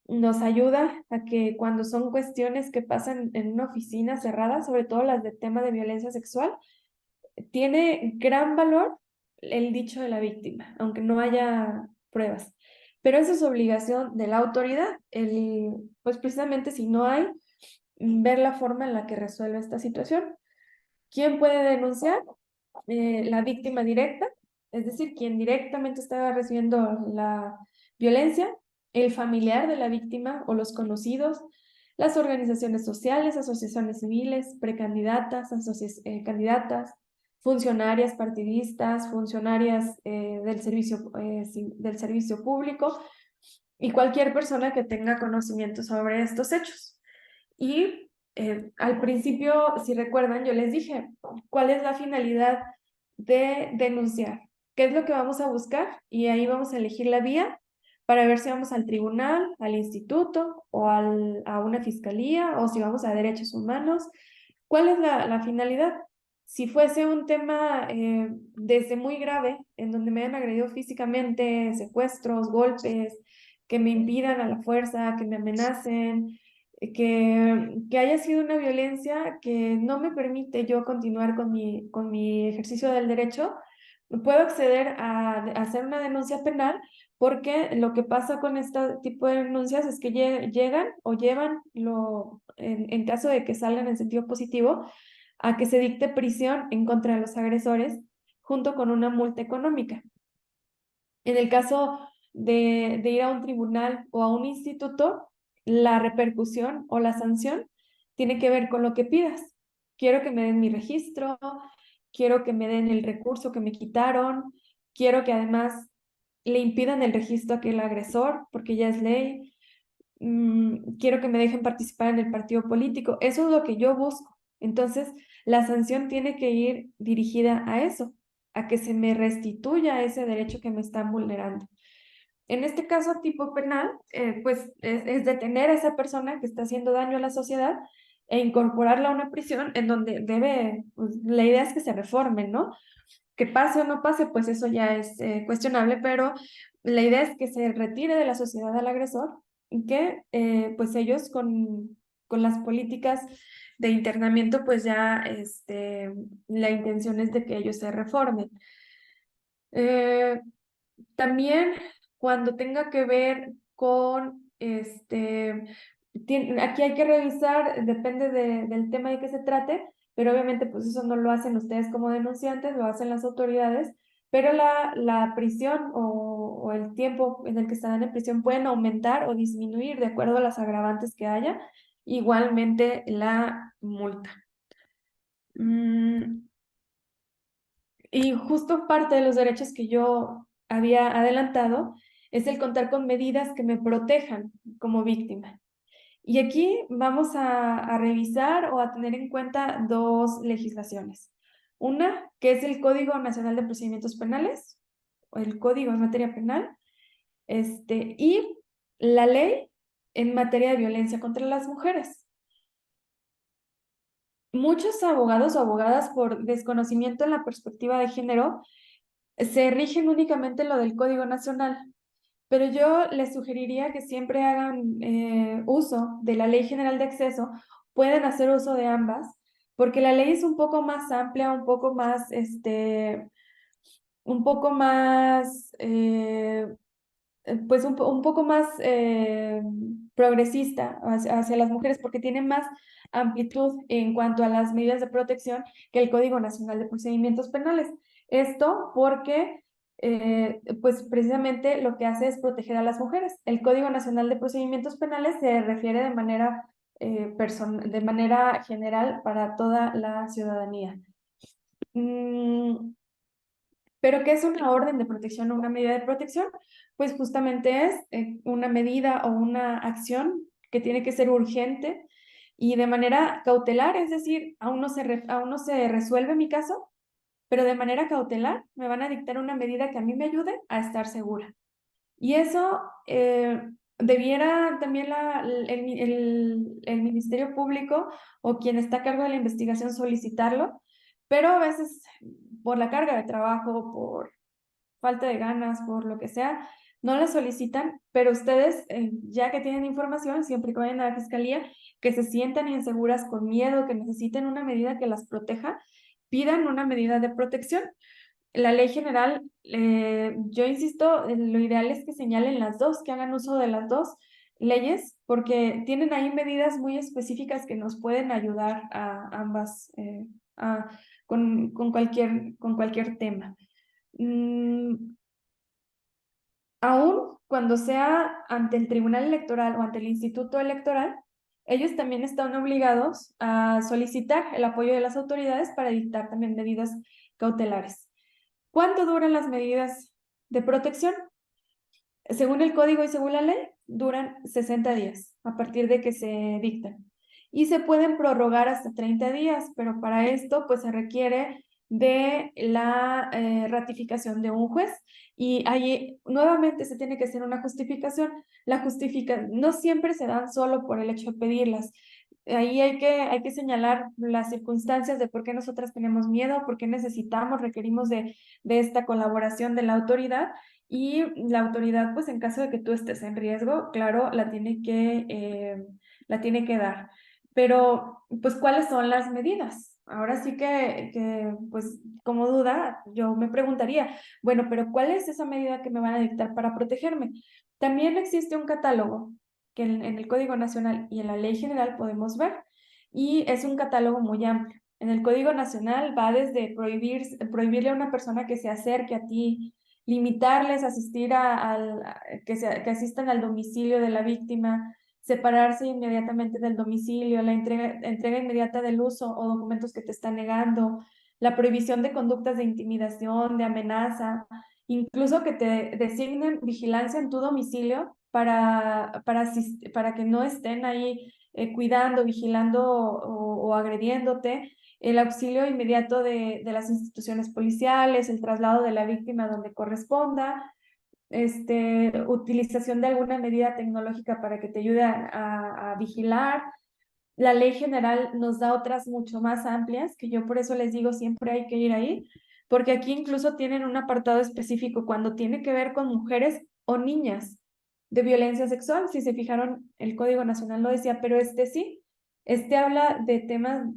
nos ayuda a que cuando son cuestiones que pasan en una oficina cerrada, sobre todo las de tema de violencia sexual, tiene gran valor el dicho de la víctima, aunque no haya pruebas. Pero eso es obligación de la autoridad, pues precisamente si no hay, ver la forma en la que resuelve esta situación. ¿Quién puede denunciar? La víctima directa, es decir, quien directamente está recibiendo la violencia, el familiar de la víctima o los conocidos, las organizaciones sociales, asociaciones civiles, precandidatas, candidatas, funcionarias partidistas, funcionarias del servicio público y cualquier persona que tenga conocimiento sobre estos hechos. Y al principio, si recuerdan, yo les dije, ¿cuál es la finalidad de denunciar? ¿Qué es lo que vamos a buscar? Y ahí vamos a elegir la vía para ver si vamos al tribunal, al instituto o a una fiscalía o si vamos a derechos humanos. ¿Cuál es la finalidad? Si fuese un tema desde muy grave, en donde me hayan agredido físicamente, secuestros, golpes, que me impidan a la fuerza, que me amenacen, que haya sido una violencia que no me permite yo continuar con mi ejercicio del derecho, puedo acceder a hacer una denuncia penal porque lo que pasa con este tipo de denuncias es que llegan o llevan, en caso de que salgan en sentido positivo, a que se dicte prisión en contra de los agresores junto con una multa económica. En el caso de ir a un tribunal o a un instituto, la repercusión o la sanción tiene que ver con lo que pidas. Quiero que me den mi registro, quiero que me den el recurso que me quitaron, quiero que además le impidan el registro a aquel agresor, porque ya es ley. Quiero que me dejen participar en el partido político. Eso es lo que yo busco. Entonces, la sanción tiene que ir dirigida a eso, a que se me restituya ese derecho que me están vulnerando. En este caso tipo penal, pues es detener a esa persona que está haciendo daño a la sociedad e incorporarla a una prisión en donde pues, la idea es que se reformen, ¿no? Que pase o no pase, pues eso ya es cuestionable, pero la idea es que se retire de la sociedad al agresor y que pues ellos con las políticas de internamiento, pues ya la intención es de que ellos se reformen. También cuando tenga que ver con aquí hay que revisar, depende del tema de que se trate, pero obviamente pues eso no lo hacen ustedes como denunciantes, lo hacen las autoridades, pero la prisión o el tiempo en el que estarán en prisión pueden aumentar o disminuir de acuerdo a las agravantes que haya, igualmente la multa. Y justo parte de los derechos que yo había adelantado es el contar con medidas que me protejan como víctima. Y aquí vamos a revisar o a tener en cuenta dos legislaciones. Una, que es el Código Nacional de Procedimientos Penales, o el Código en materia penal, y la ley en materia de violencia contra las mujeres. Muchos abogados o abogadas por desconocimiento en la perspectiva de género se rigen únicamente en lo del Código Nacional, pero yo les sugeriría que siempre hagan uso de la Ley General de Acceso, pueden hacer uso de ambas, porque la ley es un poco más amplia, un poco más, pues un poco más progresista hacia las mujeres, porque tiene más amplitud en cuanto a las medidas de protección que el Código Nacional de Procedimientos Penales. Esto porque, pues precisamente lo que hace es proteger a las mujeres. El Código Nacional de Procedimientos Penales se refiere de manera general para toda la ciudadanía. ¿Pero qué es una orden de protección o una medida de protección? Pues justamente es una medida o una acción que tiene que ser urgente y de manera cautelar, es decir, aún no se resuelve mi caso, pero de manera cautelar me van a dictar una medida que a mí me ayude a estar segura. Y eso debiera también el Ministerio Público o quien está a cargo de la investigación solicitarlo, pero a veces por la carga de trabajo, por falta de ganas, por lo que sea, no la solicitan, pero ustedes, ya que tienen información, siempre que vayan a la fiscalía, que se sientan inseguras con miedo, que necesiten una medida que las proteja, pidan una medida de protección. La ley general, yo insisto, lo ideal es que señalen las dos, que hagan uso de las dos leyes, porque tienen ahí medidas muy específicas que nos pueden ayudar a ambas, con cualquier tema. Aún cuando sea ante el Tribunal Electoral o ante el Instituto Electoral, ellos también están obligados a solicitar el apoyo de las autoridades para dictar también medidas cautelares. ¿Cuánto duran las medidas de protección? Según el código y según la ley, duran 60 días a partir de que se dictan. Y se pueden prorrogar hasta 30 días, pero para esto pues se requiere de la ratificación de un juez y ahí nuevamente se tiene que hacer una justificación. No siempre se dan solo por el hecho de pedirlas. Ahí hay que señalar las circunstancias de por qué nosotras tenemos miedo, por qué necesitamos, requerimos de esta colaboración de la autoridad y la autoridad, pues en caso de que tú estés en riesgo, claro, la tiene que dar. Pero, pues, ¿cuáles son las medidas? Ahora sí pues, como duda, yo me preguntaría, bueno, pero ¿cuál es esa medida que me van a dictar para protegerme? También existe un catálogo que en el Código Nacional y en la Ley General podemos ver, y es un catálogo muy amplio. En el Código Nacional va desde prohibirle a una persona que se acerque a ti, limitarles asistir que asistan al domicilio de la víctima, separarse inmediatamente del domicilio, la entrega inmediata del uso o documentos que te están negando, la prohibición de conductas de intimidación, de amenaza, incluso que te designen vigilancia en tu domicilio para que no estén ahí cuidando, vigilando o agrediéndote, el auxilio inmediato de las instituciones policiales, el traslado de la víctima donde corresponda, utilización de alguna medida tecnológica para que te ayude a vigilar. La ley general nos da otras mucho más amplias, que yo por eso les digo siempre hay que ir ahí, porque aquí incluso tienen un apartado específico cuando tiene que ver con mujeres o niñas de violencia sexual. Si se fijaron, el Código Nacional lo decía, pero sí, habla de temas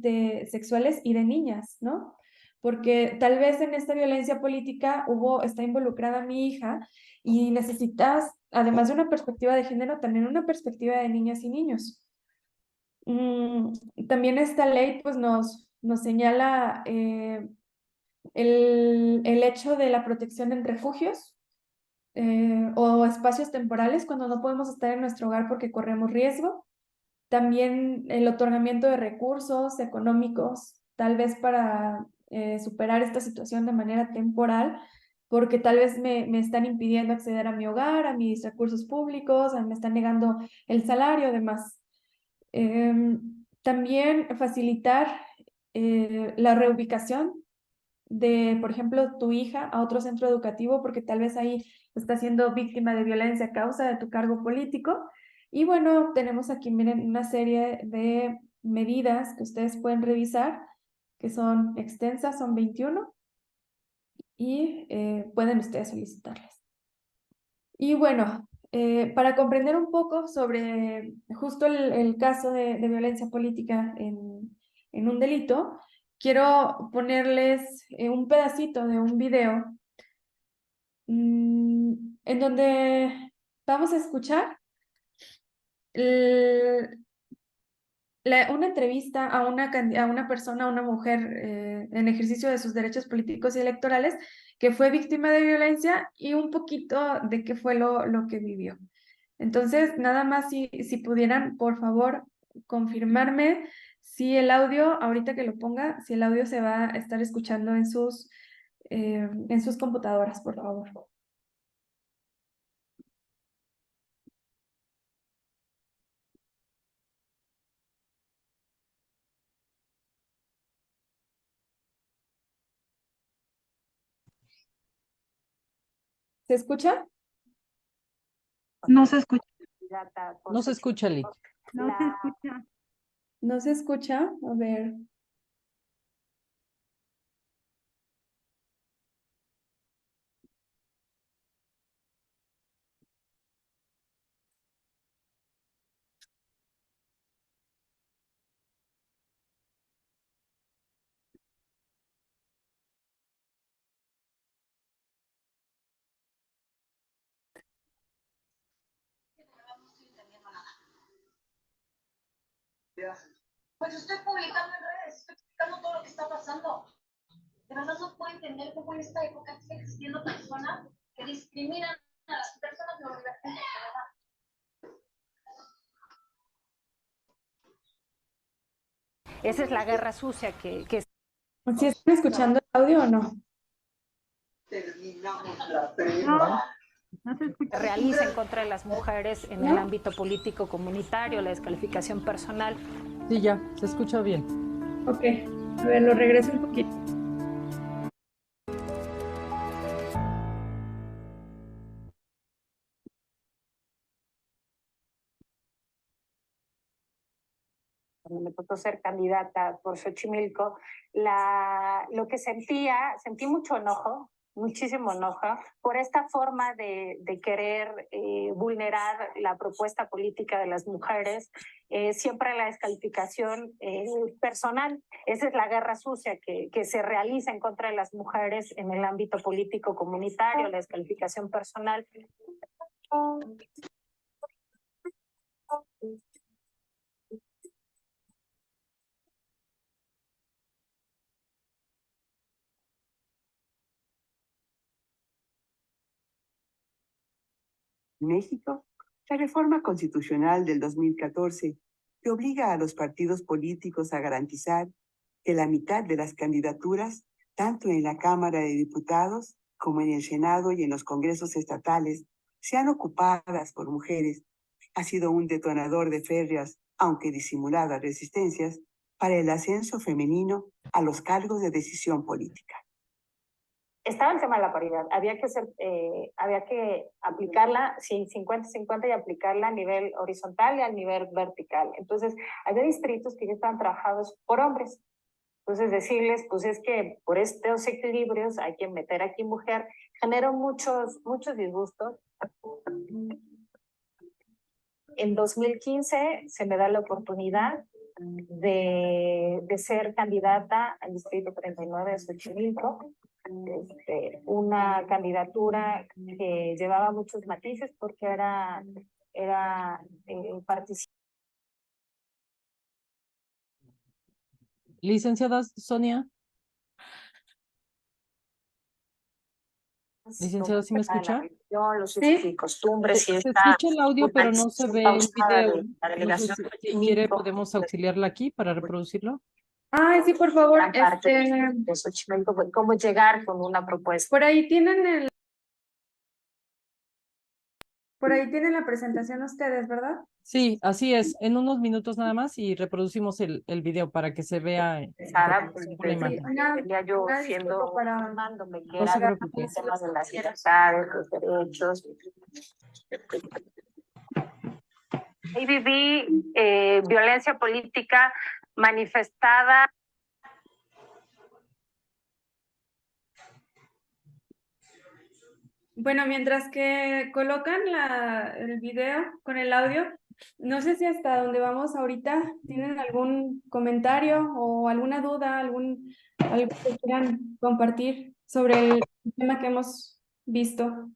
sexuales y de niñas, ¿no? Porque tal vez en esta violencia política está involucrada mi hija y necesitas, además de una perspectiva de género, también una perspectiva de niñas y niños. También esta ley pues nos señala el hecho de la protección en refugios o espacios temporales cuando no podemos estar en nuestro hogar porque corremos riesgo. También el otorgamiento de recursos económicos, tal vez para superar esta situación de manera temporal, porque tal vez me están impidiendo acceder a mi hogar, a mis recursos públicos, me están negando el salario, además. También facilitar la reubicación de, por ejemplo, tu hija a otro centro educativo, porque tal vez ahí está siendo víctima de violencia a causa de tu cargo político. Y bueno, tenemos aquí, miren, una serie de medidas que ustedes pueden revisar, que son extensas, son 21, y pueden ustedes solicitarlas. Y bueno, para comprender un poco sobre justo el caso de violencia política en un delito, quiero ponerles un pedacito de un video en donde vamos a escuchar una entrevista a una persona, a una mujer en ejercicio de sus derechos políticos y electorales que fue víctima de violencia y un poquito de qué fue lo que vivió. Entonces, nada más si pudieran, por favor, confirmarme si el audio, ahorita que lo ponga, si el audio se va a estar escuchando en sus computadoras, por favor. ¿Se escucha?
No se escucha.
No se escucha, Lick.
No se escucha.
¿No se escucha? A ver.
Pues estoy publicando en redes, estoy publicando todo lo que está pasando. De verdad no puedo entender cómo en esta época sigue existiendo personas que discriminan a las personas neurodivergentes, de verdad.
Esa es la guerra sucia que
¿Sí están escuchando el audio o no?
Terminamos la
No,
prueba.
no se escucha.
se realiza en contra de las mujeres en el ámbito político comunitario, la descalificación personal.
Sí, ya, se escucha bien.
Ok, a ver, lo regreso un poquito.
Cuando me tocó ser candidata por Xochimilco, lo que sentí mucho enojo, muchísimo enojo, por esta forma de querer vulnerar la propuesta política de las mujeres, siempre la descalificación personal. Esa es la guerra sucia que se realiza en contra de las mujeres en el ámbito político comunitario, la descalificación personal.
México, la reforma constitucional del 2014 que obliga a los partidos políticos a garantizar que la mitad de las candidaturas, tanto en la Cámara de Diputados como en el Senado y en los congresos estatales, sean ocupadas por mujeres, ha sido un detonador de férreas, aunque disimuladas resistencias, para el ascenso femenino a los cargos de decisión política.
Estaba el tema de la paridad, había que aplicarla, sí, 50-50 y aplicarla a nivel horizontal y a nivel vertical. Entonces, había distritos que ya estaban trabajados por hombres. Entonces, decirles, pues es que por estos equilibrios hay que meter aquí mujer, generó muchos disgustos. En 2015 se me da la oportunidad de ser candidata al distrito 39 de Xochimilco. Una candidatura que llevaba muchos matices porque era participar.
Licenciada Sonia. Licenciada, ¿sí me escucha?
Los usos y costumbres
Se
y esta
escucha el audio, pero no se ve el
pausada
video.
de la
No sé
delegación
si quiere, podemos auxiliarla aquí para reproducirlo.
Ay, sí, por favor,
gran parte de Xochimilco, fue cómo llegar con una propuesta.
por ahí tienen la presentación ustedes, ¿verdad?
Sí, así es. En unos minutos nada más y reproducimos el video para que se vea
Sara,
con la imagen.
venía yo
una
siendo
disculpa para-
formándome que
No se
era
preocupe.
el tema de las libertades, los derechos. Ahí viví violencia política manifestada.
Bueno, mientras que colocan el video con el audio, no sé si hasta donde vamos ahorita tienen algún comentario o alguna duda, algo que quieran compartir sobre el tema que hemos visto.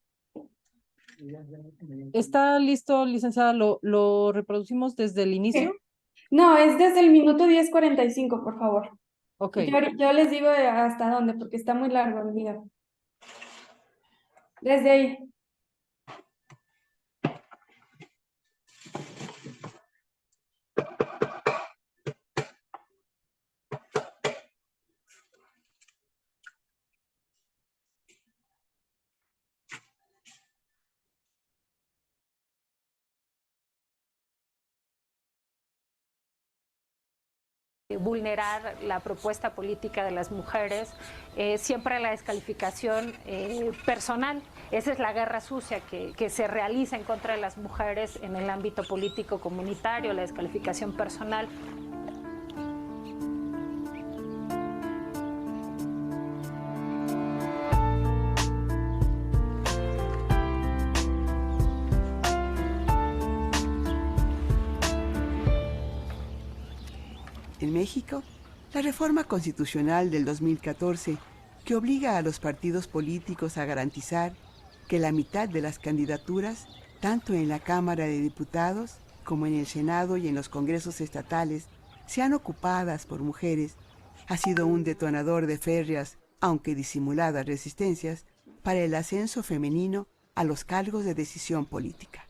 ¿Está listo, licenciada? ¿Lo reproducimos desde el inicio?
No, es desde el minuto 10:45, por favor.
Ok.
Yo les digo hasta dónde, porque está muy largo el video. Desde ahí.
Vulnerar la propuesta política de las mujeres, siempre la descalificación personal. Esa es la guerra sucia que se realiza en contra de las mujeres en el ámbito político comunitario, la descalificación personal.
En México, la reforma constitucional del 2014, que obliga a los partidos políticos a garantizar que la mitad de las candidaturas, tanto en la Cámara de Diputados como en el Senado y en los congresos estatales, sean ocupadas por mujeres, ha sido un detonador de férreas, aunque disimuladas resistencias, para el ascenso femenino a los cargos de decisión política.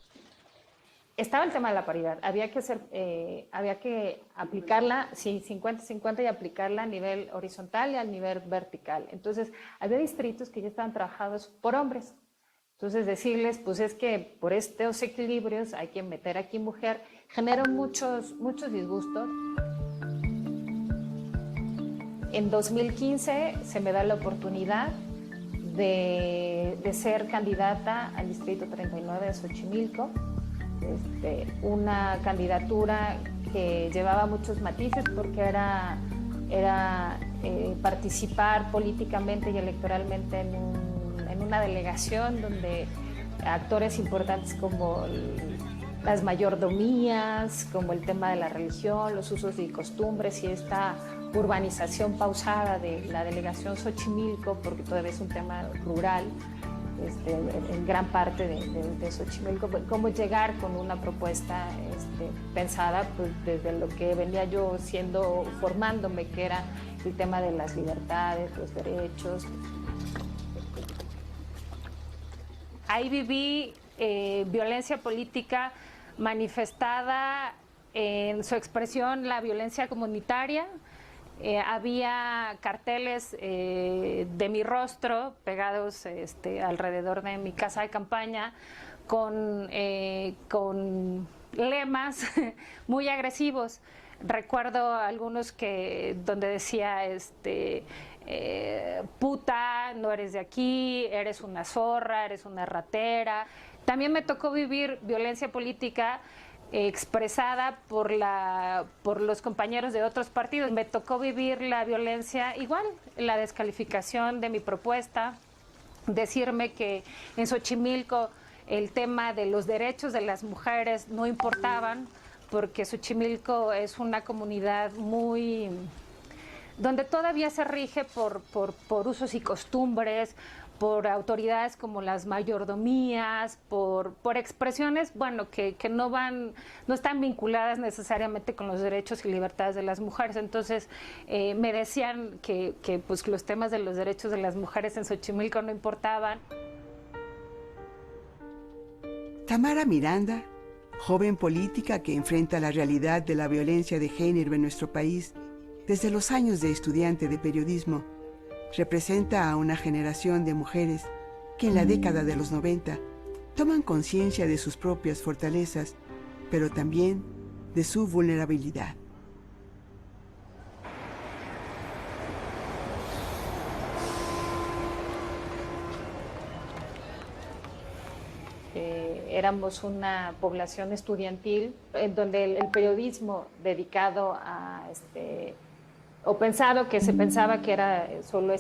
Estaba el tema de la paridad, había que aplicarla, sí, 50-50 y aplicarla a nivel horizontal y a nivel vertical. Entonces, había distritos que ya estaban trabajados por hombres. Entonces, decirles, pues es que por estos equilibrios hay que meter aquí mujer, generó muchos disgustos. En 2015 se me da la oportunidad de ser candidata al Distrito 39 de Xochimilco. Una candidatura que llevaba muchos matices porque era participar políticamente y electoralmente en una delegación donde actores importantes como las mayordomías, como el tema de la religión, los usos y costumbres y esta urbanización pausada de la delegación Xochimilco, porque todavía es un tema rural, en gran parte de Xochimilco, cómo llegar con una propuesta pensada pues, desde lo que venía yo formándome, que era el tema de las libertades, los derechos. Ahí viví violencia política manifestada en su expresión, la violencia comunitaria. Había carteles de mi rostro pegados alrededor de mi casa de campaña con lemas muy agresivos. Recuerdo algunos donde decía puta, no eres de aquí, eres una zorra, eres una ratera. También me tocó vivir violencia política expresada por los compañeros de otros partidos. Me tocó vivir la violencia igual, la descalificación de mi propuesta, decirme que en Xochimilco el tema de los derechos de las mujeres no importaban, porque Xochimilco es una comunidad donde todavía se rige por usos y costumbres, por autoridades como las mayordomías, por expresiones, bueno, que no están vinculadas necesariamente con los derechos y libertades de las mujeres. Entonces, me decían que pues, los temas de los derechos de las mujeres en Xochimilco no importaban.
Tamara Miranda, joven política que enfrenta la realidad de la violencia de género en nuestro país desde los años de estudiante de periodismo, representa a una generación de mujeres que en la década de los 90 toman conciencia de sus propias fortalezas, pero también de su vulnerabilidad.
Éramos una población estudiantil en donde el periodismo dedicado a o pensado que se pensaba que era solo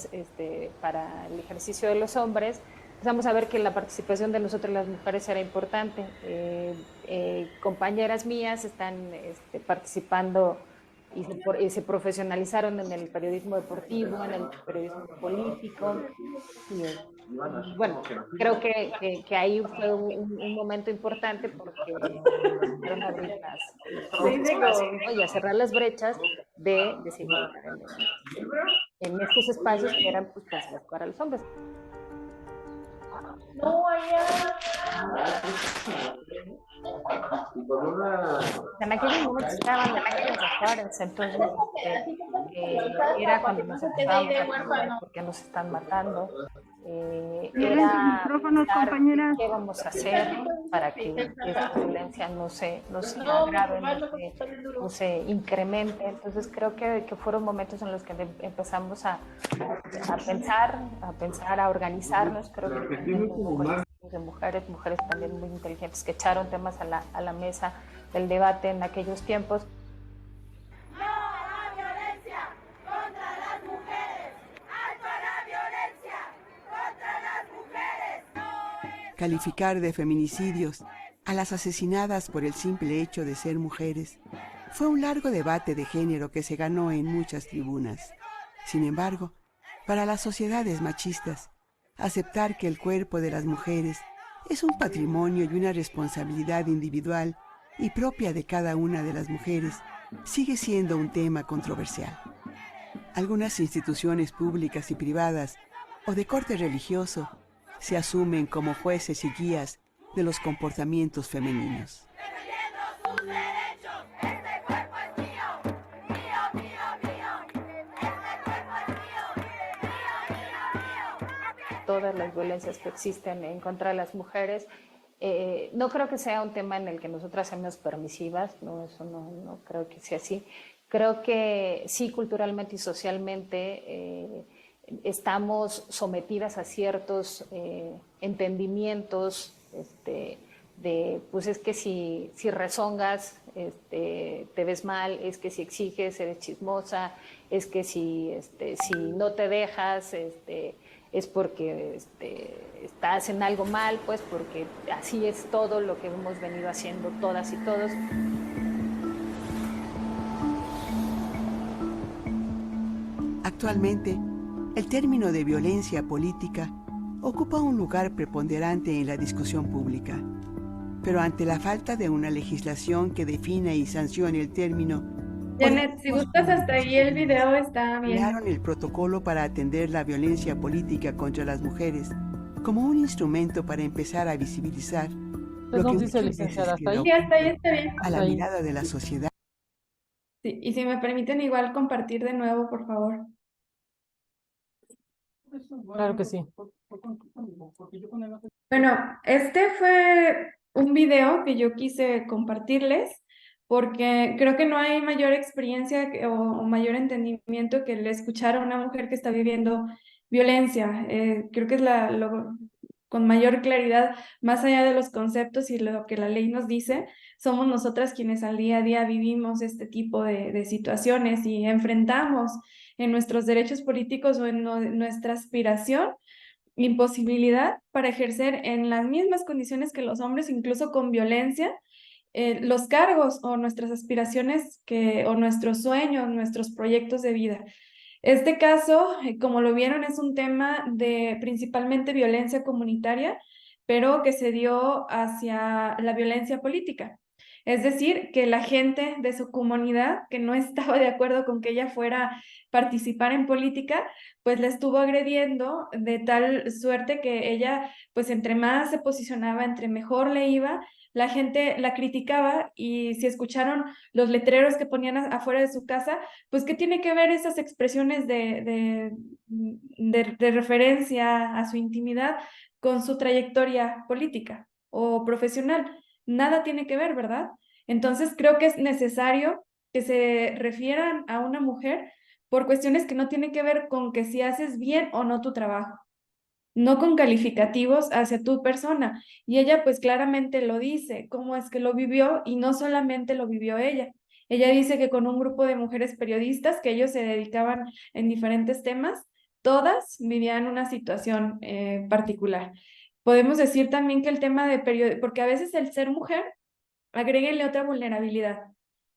para el ejercicio de los hombres, empezamos a ver que la participación de nosotras las mujeres era importante. Compañeras mías están participando y se profesionalizaron en el periodismo deportivo, en el periodismo político. Y, bueno, creo que ahí fue un momento importante porque fueron a abrir y a cerrar las brechas de desigualdad en estos espacios que eran pues, para los hombres.
No, allá.
En aquel momento estaban de los mejores, entonces era cuando nos empezábamos a preguntar por qué nos están matando. Era
compañeras.
qué vamos a hacer para que esta violencia no se agrave, no se incremente. Entonces creo que fueron momentos en los que empezamos a pensar, a organizarnos. Creo que de mujeres también muy inteligentes que echaron temas a la mesa del debate en aquellos tiempos.
¡No a la violencia contra las mujeres! ¡Alto a la violencia contra las mujeres!
Calificar de feminicidios a las asesinadas por el simple hecho de ser mujeres fue un largo debate de género que se ganó en muchas tribunas. Sin embargo, para las sociedades machistas, aceptar que el cuerpo de las mujeres es un patrimonio y una responsabilidad individual y propia de cada una de las mujeres, sigue siendo un tema controversial. Algunas instituciones públicas y privadas o de corte religioso se asumen como jueces y guías de los comportamientos femeninos.
Todas las violencias que existen en contra de las mujeres, no creo que sea un tema en el que nosotras seamos permisivas, no, eso no creo que sea así. Creo que sí, culturalmente y socialmente estamos sometidas a ciertos entendimientos de, pues es que si rezongas te ves mal, es que si exiges eres chismosa, es que si no te dejas es porque estás en algo mal, pues porque así es todo lo que hemos venido haciendo todas y todos.
Actualmente, el término de violencia política ocupa un lugar preponderante en la discusión pública, pero ante la falta de una legislación que defina y sancione el término,
Janet, si gustas hasta ahí el video está bien.
crearon el protocolo para atender la violencia política contra las mujeres como un instrumento para empezar a visibilizar lo que
nos dice,
muchas
licenciada,
veces
hasta ahí.
Sí, hasta ahí está bien.
a la
Ahí.
mirada de la sociedad.
Sí, y si me permiten igual compartir de nuevo, por favor.
Claro que sí.
Bueno, este fue un video que yo quise compartirles porque creo que no hay mayor experiencia o mayor entendimiento que el escuchar a una mujer que está viviendo violencia. Creo que es con mayor claridad, más allá de los conceptos y lo que la ley nos dice, somos nosotras quienes al día a día vivimos este tipo de situaciones y enfrentamos en nuestros derechos políticos o en nuestra aspiración imposibilidad para ejercer en las mismas condiciones que los hombres, incluso con violencia, los cargos o nuestras aspiraciones o nuestros sueños, nuestros proyectos de vida. Este caso, como lo vieron, es un tema de principalmente violencia comunitaria, pero que se dio hacia la violencia política. Es decir, que la gente de su comunidad que no estaba de acuerdo con que ella fuera a participar en política, pues la estuvo agrediendo de tal suerte que ella, pues entre más se posicionaba, entre mejor le iba, la gente la criticaba y si escucharon los letreros que ponían afuera de su casa, pues ¿qué tiene que ver esas expresiones de referencia a su intimidad con su trayectoria política o profesional? Nada tiene que ver, ¿verdad? Entonces creo que es necesario que se refieran a una mujer por cuestiones que no tienen que ver con que si haces bien o no tu trabajo, no con calificativos hacia tu persona. Y ella pues claramente lo dice, cómo es que lo vivió y no solamente lo vivió ella. Ella dice que con un grupo de mujeres periodistas que ellos se dedicaban en diferentes temas, todas vivían una situación particular. Podemos decir también que el tema de porque a veces el ser mujer, agréguenle otra vulnerabilidad,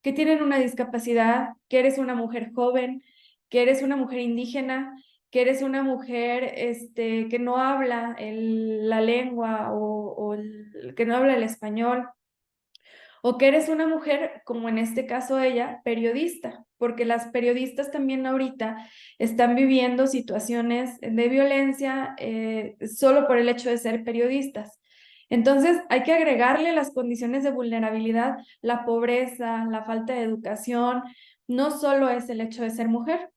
que tienen una discapacidad, que eres una mujer joven, que eres una mujer indígena, que eres una mujer que no habla la lengua o que no habla el español, o que eres una mujer, como en este caso ella, periodista, porque las periodistas también ahorita están viviendo situaciones de violencia solo por el hecho de ser periodistas. Entonces hay que agregarle las condiciones de vulnerabilidad, la pobreza, la falta de educación, no solo es el hecho de ser mujer.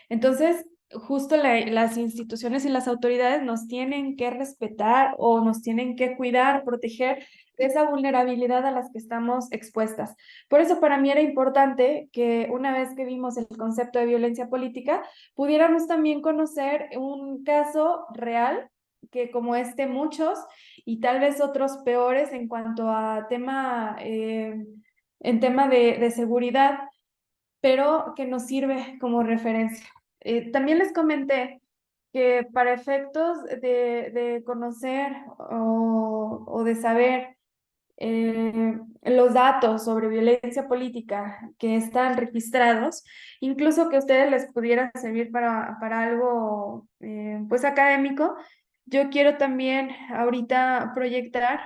Entonces, justo las instituciones y las autoridades nos tienen que respetar o nos tienen que cuidar, proteger de esa vulnerabilidad a las que estamos expuestas. Por eso para mí era importante que una vez que vimos el concepto de violencia política, pudiéramos también conocer un caso real que como muchos y tal vez otros peores en cuanto a en tema de seguridad, pero que nos sirve como referencia. También les comenté que para efectos de conocer o de saber los datos sobre violencia política que están registrados, incluso que a ustedes les pudiera servir para algo pues académico, yo quiero también ahorita proyectar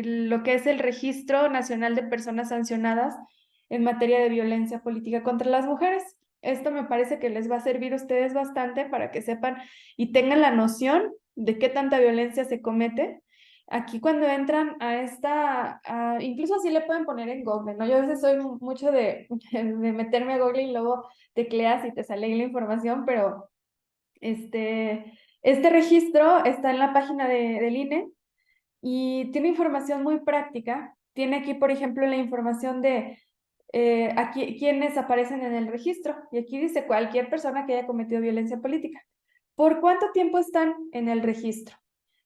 lo que es el Registro Nacional de Personas Sancionadas en materia de violencia política contra las mujeres. Esto me parece que les va a servir a ustedes bastante para que sepan y tengan la noción de qué tanta violencia se comete. Aquí cuando entran a incluso así le pueden poner en Google, ¿no? Yo a veces soy mucho de meterme a Google y luego tecleas y te sale ahí la información, pero este registro está en la página del INE y tiene información muy práctica. Tiene aquí, por ejemplo, la información de aquí quienes aparecen en el registro. Y aquí dice cualquier persona que haya cometido violencia política. ¿Por cuánto tiempo están en el registro?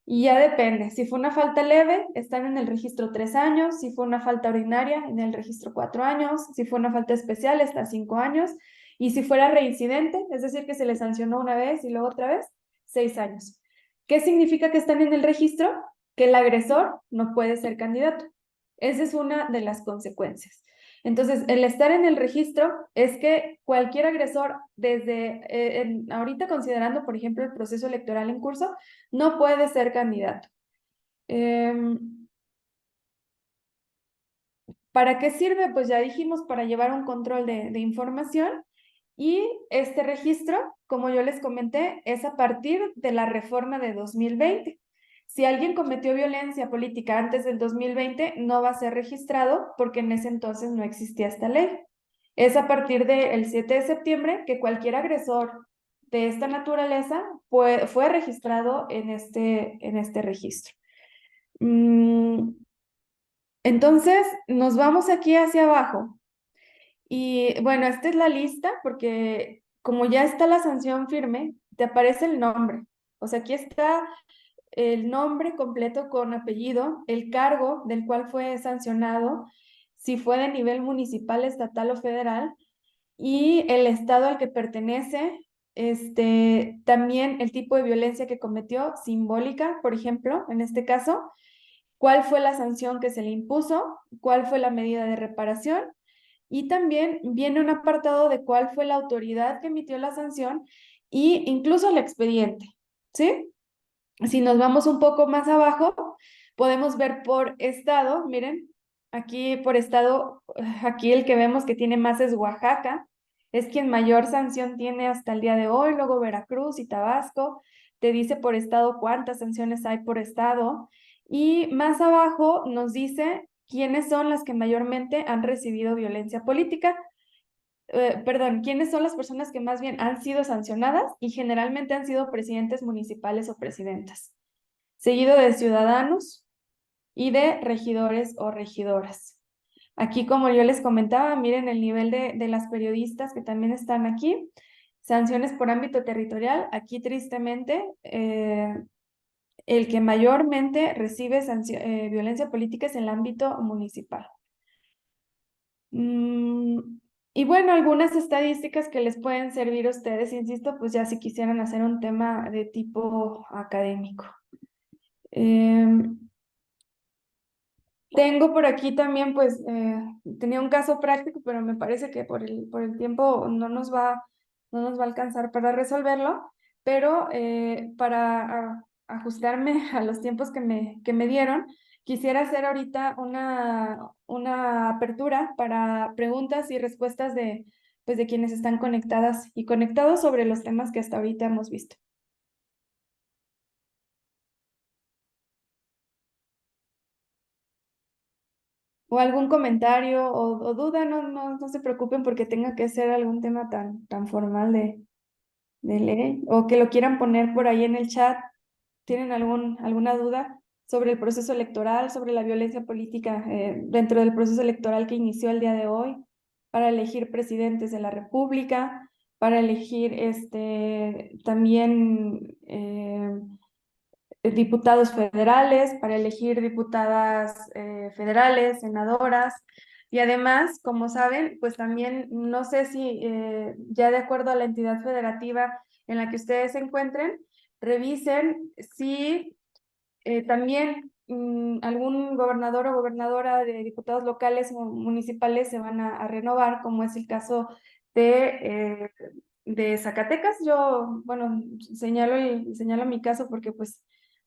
Y ya depende. Si fue una falta leve, están en el registro 3 años. Si fue una falta ordinaria, en el registro 4 años. Si fue una falta especial, está 5 años. Y si fuera reincidente, es decir, que se le sancionó una vez y luego otra vez, 6 años. ¿Qué significa que están en el registro? Que el agresor no puede ser candidato. Esa es una de las consecuencias. Entonces, el estar en el registro es que cualquier agresor, desde ahorita considerando, por ejemplo, el proceso electoral en curso, no puede ser candidato. ¿Para qué sirve? Pues ya dijimos, para llevar un control de información, y este registro, como yo les comenté, es a partir de la reforma de 2020. Si alguien cometió violencia política antes del 2020, no va a ser registrado porque en ese entonces no existía esta ley. Es a partir del 7 de septiembre que cualquier agresor de esta naturaleza fue registrado en este registro. Entonces, nos vamos aquí hacia abajo. Y bueno, esta es la lista porque como ya está la sanción firme, te aparece el nombre. O sea, aquí está el nombre completo con apellido, el cargo del cual fue sancionado, si fue de nivel municipal, estatal o federal, y el estado al que pertenece, también el tipo de violencia que cometió, simbólica, por ejemplo, en este caso, cuál fue la sanción que se le impuso, cuál fue la medida de reparación, y también viene un apartado de cuál fue la autoridad que emitió la sanción e incluso el expediente, ¿sí? Si nos vamos un poco más abajo, podemos ver por estado, miren, aquí por estado, aquí el que vemos que tiene más es Oaxaca, es quien mayor sanción tiene hasta el día de hoy, luego Veracruz y Tabasco, te dice por estado cuántas sanciones hay por estado, y más abajo nos dice quiénes son las que mayormente han recibido violencia política, quiénes son las personas que más bien han sido sancionadas y generalmente han sido presidentes municipales o presidentas, seguido de ciudadanos y de regidores o regidoras. Aquí, como yo les comentaba, miren el nivel de las periodistas que también están aquí. Sanciones por ámbito territorial. Aquí, tristemente, el que mayormente recibe violencia política es el ámbito municipal. Y bueno, algunas estadísticas que les pueden servir a ustedes, insisto, pues ya si quisieran hacer un tema de tipo académico. Tengo por aquí también, pues, tenía un caso práctico, pero me parece que por el tiempo no nos va a alcanzar para resolverlo, pero para ajustarme a los tiempos que me dieron, quisiera hacer ahorita una apertura para preguntas y respuestas pues, de quienes están conectadas y conectados sobre los temas que hasta ahorita hemos visto. O algún comentario o duda, no se preocupen porque tenga que ser algún tema tan formal de ley, o que lo quieran poner por ahí en el chat. ¿Tienen alguna duda sobre el proceso electoral, sobre la violencia política dentro del proceso electoral que inició el día de hoy, para elegir presidentes de la República, para elegir también diputados federales, para elegir diputadas federales, senadoras, y además, como saben, pues también no sé si ya de acuerdo a la entidad federativa en la que ustedes se encuentren, revisen si también algún gobernador o gobernadora de diputados locales o municipales se van a renovar, como es el caso de Zacatecas. Yo, bueno, señalo mi caso porque pues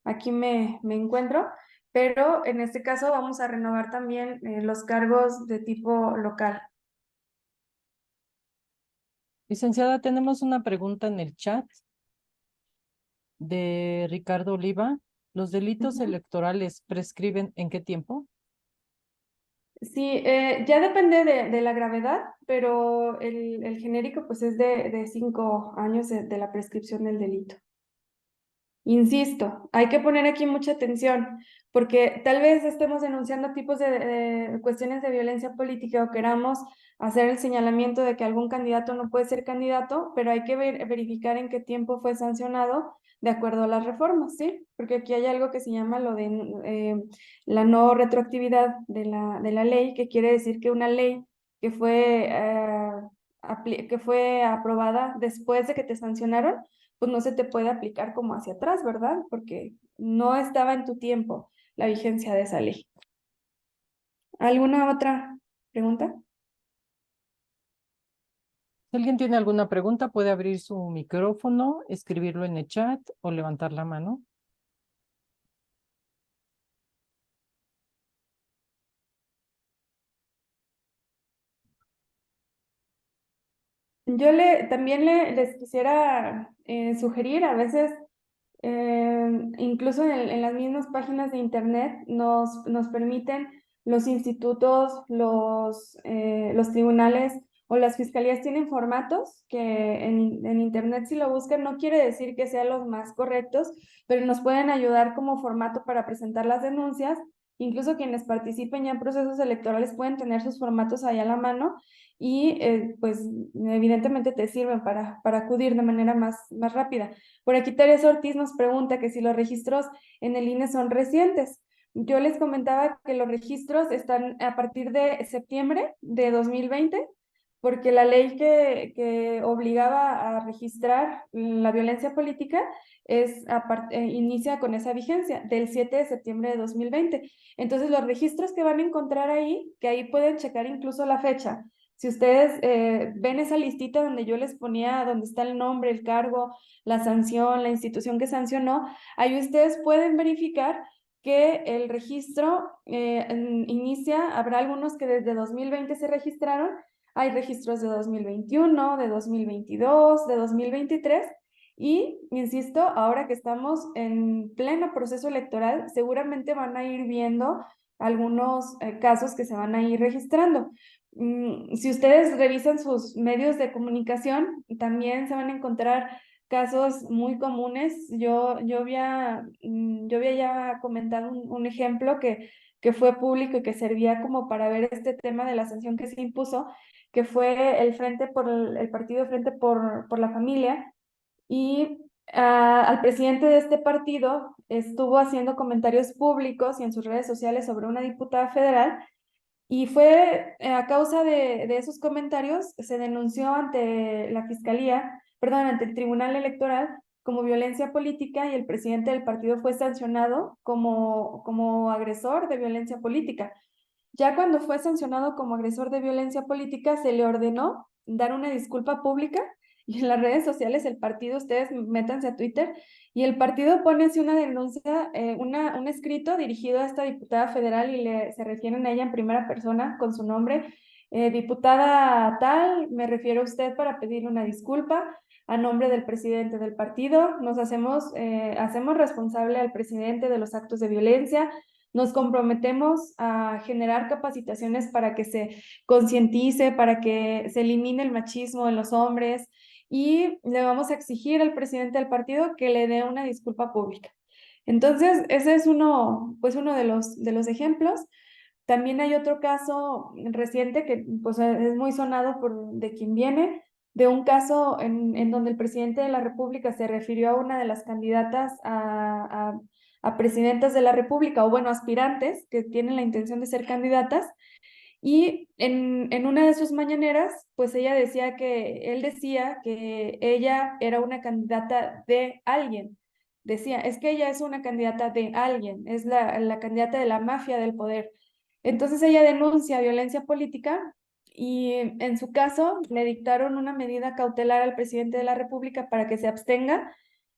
aquí me encuentro, pero en este caso vamos a renovar también los cargos de tipo local.
Licenciada, tenemos una pregunta en el chat de Ricardo Oliva. ¿Los delitos
Ujú.
electorales prescriben en qué tiempo?
Sí, ya depende de la gravedad, pero el genérico pues es de 5 años de la prescripción del delito. Insisto, hay que poner aquí mucha atención, porque tal vez estemos denunciando tipos de cuestiones de violencia política o queramos hacer el señalamiento de que algún candidato no puede ser candidato, pero hay que verificar en qué tiempo fue sancionado de acuerdo a las reformas, ¿sí? Porque aquí hay algo que se llama lo de la no retroactividad de la ley, que quiere decir que una ley que que fue aprobada después de que te sancionaron, pues no se te puede aplicar como hacia atrás, ¿verdad? Porque no estaba en tu tiempo la vigencia de esa ley. ¿Alguna otra pregunta?
Si alguien tiene alguna pregunta, puede abrir su micrófono, escribirlo en el chat o levantar la mano.
Yo también les quisiera sugerir, a veces, incluso en las mismas páginas de internet, nos permiten los institutos, los tribunales o las fiscalías tienen formatos que en internet, si lo buscan, no quiere decir que sean los más correctos, pero nos pueden ayudar como formato para presentar las denuncias. Incluso quienes participen ya en procesos electorales pueden tener sus formatos ahí a la mano y pues evidentemente te sirven para acudir de manera más rápida. Por aquí Teresa Ortiz nos pregunta que si los registros en el INE son recientes. Yo les comentaba que los registros están a partir de septiembre de 2020, porque la ley que obligaba a registrar la violencia política inicia con esa vigencia del 7 de septiembre de 2020. Entonces los registros que van a encontrar ahí, que ahí pueden checar incluso la fecha. Si ustedes ven esa listita donde yo les ponía, donde está el nombre, el cargo, la sanción, la institución que sancionó, ahí ustedes pueden verificar que el registro inicia, habrá algunos que desde 2020 se registraron, hay registros de 2021, de 2022, de 2023, y insisto, ahora que estamos en pleno proceso electoral, seguramente van a ir viendo algunos casos que se van a ir registrando. Si ustedes revisan sus medios de comunicación, también se van a encontrar casos muy comunes. Yo había ya comentado un ejemplo que fue público y que servía como para ver este tema de la sanción que se impuso, que fue el partido Frente por la Familia, y al presidente de este partido estuvo haciendo comentarios públicos y en sus redes sociales sobre una diputada federal, y fue a causa de esos comentarios, se denunció ante la fiscalía, perdón, ante el Tribunal Electoral como violencia política, y el presidente del partido fue sancionado como agresor de violencia política. Ya cuando fue sancionado como agresor de violencia política, se le ordenó dar una disculpa pública, y en las redes sociales el partido, ustedes métanse a Twitter, y el partido pone así una denuncia, un escrito dirigido a esta diputada federal, y se refieren a ella en primera persona con su nombre. Diputada tal, me refiero a usted para pedirle una disculpa a nombre del presidente del partido. Nos hacemos responsable al presidente de los actos de violencia. Nos comprometemos a generar capacitaciones para que se concientice, para que se elimine el machismo en los hombres, y le vamos a exigir al presidente del partido que le dé una disculpa pública. Entonces, ese es uno de los ejemplos. También hay otro caso reciente que pues, es muy sonado de quien viene, de un caso en donde el presidente de la República se refirió a una de las candidatas a presidentas de la República, o bueno, aspirantes que tienen la intención de ser candidatas, y en una de sus mañaneras, pues él decía que ella era una candidata de alguien. Decía, es que ella es una candidata de alguien, es la candidata de la mafia del poder. Entonces ella denuncia violencia política, y en su caso le dictaron una medida cautelar al presidente de la República para que se abstenga,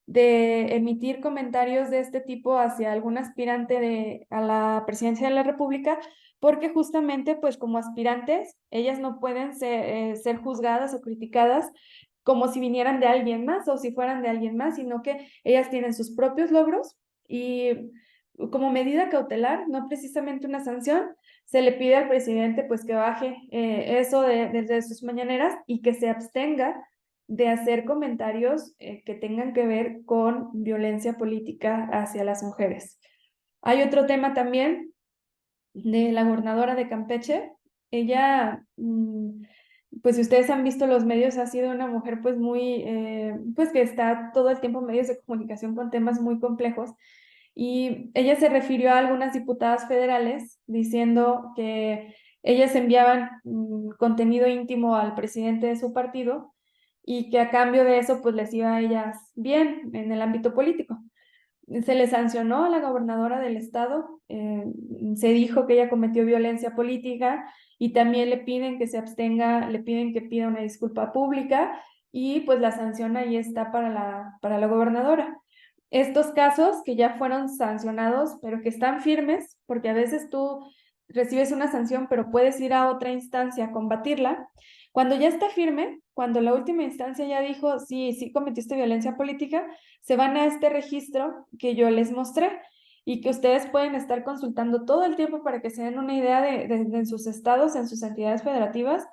de emitir comentarios de este tipo hacia algún aspirante a la presidencia de la República, porque justamente, pues como aspirantes, ellas no pueden ser juzgadas o criticadas como si vinieran de alguien más o si fueran de alguien más, sino que ellas tienen sus propios logros y como medida cautelar, no precisamente una sanción, se le pide al presidente pues que baje eso desde sus mañaneras y que se abstenga de hacer comentarios que tengan que ver con violencia política hacia las mujeres. Hay otro tema también de la gobernadora de Campeche. Ella, pues si ustedes han visto los medios, ha sido una mujer pues muy, pues que está todo el tiempo en medios de comunicación con temas muy complejos. Y ella se refirió a algunas diputadas federales diciendo que ellas enviaban contenido íntimo al presidente de su partido y que a cambio de eso pues les iba a ellas bien en el ámbito político. Se le sancionó a la gobernadora del estado, se dijo que ella cometió violencia política y también le piden que se abstenga, le piden que pida una disculpa pública y pues la sanción ahí está para la gobernadora. Estos casos que ya fueron sancionados, pero que están firmes, porque a veces tú recibes una sanción, pero puedes ir a otra instancia a combatirla. Cuando ya está firme, cuando la última instancia ya dijo, sí, sí cometiste violencia política, se van a este registro que yo les mostré y que ustedes pueden estar consultando todo el tiempo para que se den una idea de en sus estados, en sus entidades federativas,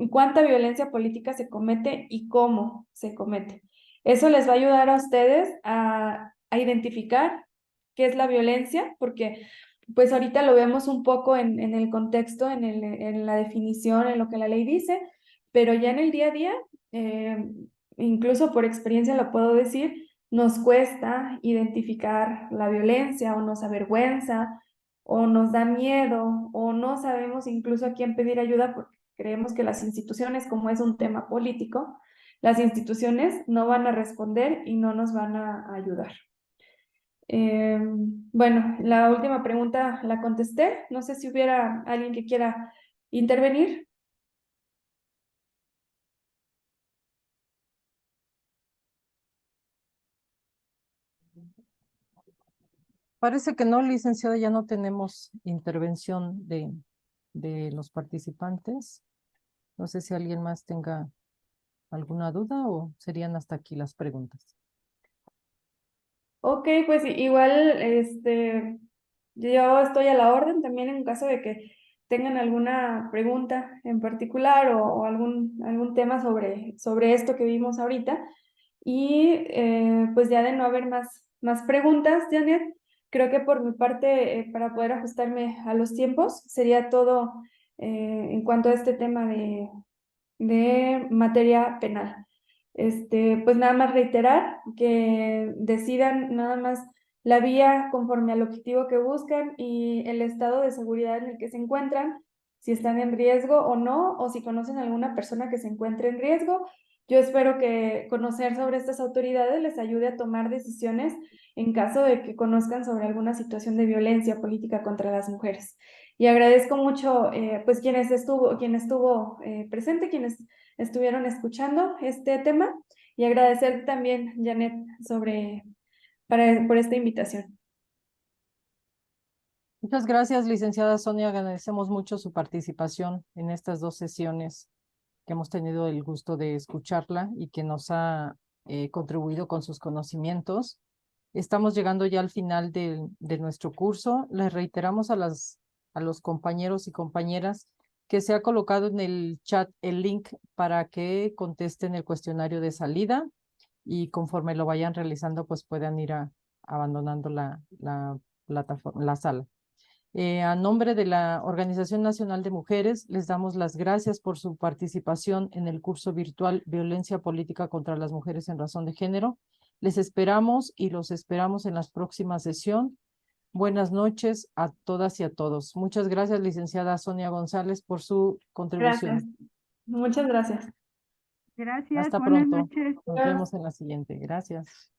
cuánta violencia política se comete y cómo se comete. Eso les va a ayudar a ustedes a identificar qué es la violencia, porque pues ahorita lo vemos un poco en el contexto, en la definición, en lo que la ley dice, pero ya en el día a día, incluso por experiencia lo puedo decir, nos cuesta identificar la violencia o nos avergüenza o nos da miedo o no sabemos incluso a quién pedir ayuda porque creemos que las instituciones, como es un tema político, las instituciones no van a responder y no nos van a ayudar. Bueno, la última pregunta la contesté. No sé si hubiera alguien que quiera intervenir.
Parece que no, licenciada, ya no tenemos intervención de los participantes. No sé si alguien más tenga alguna duda o serían hasta aquí las preguntas.
Ok, pues igual, yo estoy a la orden también en caso de que tengan alguna pregunta en particular o algún tema sobre esto que vimos ahorita. Y pues ya de no haber más preguntas, Janet, creo que por mi parte, para poder ajustarme a los tiempos, sería todo en cuanto a este tema de materia penal. Pues nada más reiterar que decidan nada más la vía conforme al objetivo que buscan y el estado de seguridad en el que se encuentran, si están en riesgo o no, o si conocen a alguna persona que se encuentre en riesgo. Yo espero que conocer sobre estas autoridades les ayude a tomar decisiones en caso de que conozcan sobre alguna situación de violencia política contra las mujeres. Y agradezco mucho pues quien estuvo presente, quienes estuvieron escuchando este tema y agradecer también, Janet, por esta invitación.
Muchas gracias, licenciada Sonia. Agradecemos mucho su participación en estas dos sesiones que hemos tenido el gusto de escucharla y que nos ha contribuido con sus conocimientos. Estamos llegando ya al final de nuestro curso. Les reiteramos a los compañeros y compañeras que se ha colocado en el chat el link para que contesten el cuestionario de salida y conforme lo vayan realizando, pues puedan ir abandonando la plataforma, la sala. A nombre de la Organización Nacional de Mujeres, les damos las gracias por su participación en el curso virtual Violencia Política contra las Mujeres en Razón de Género. Les esperamos y los esperamos en la próxima sesión. Buenas noches a todas y a todos. Muchas gracias, licenciada Sonia González, por su contribución.
Gracias. Muchas gracias.
Gracias,
Hasta
buenas
pronto.
noches.
Nos vemos en la siguiente. Gracias.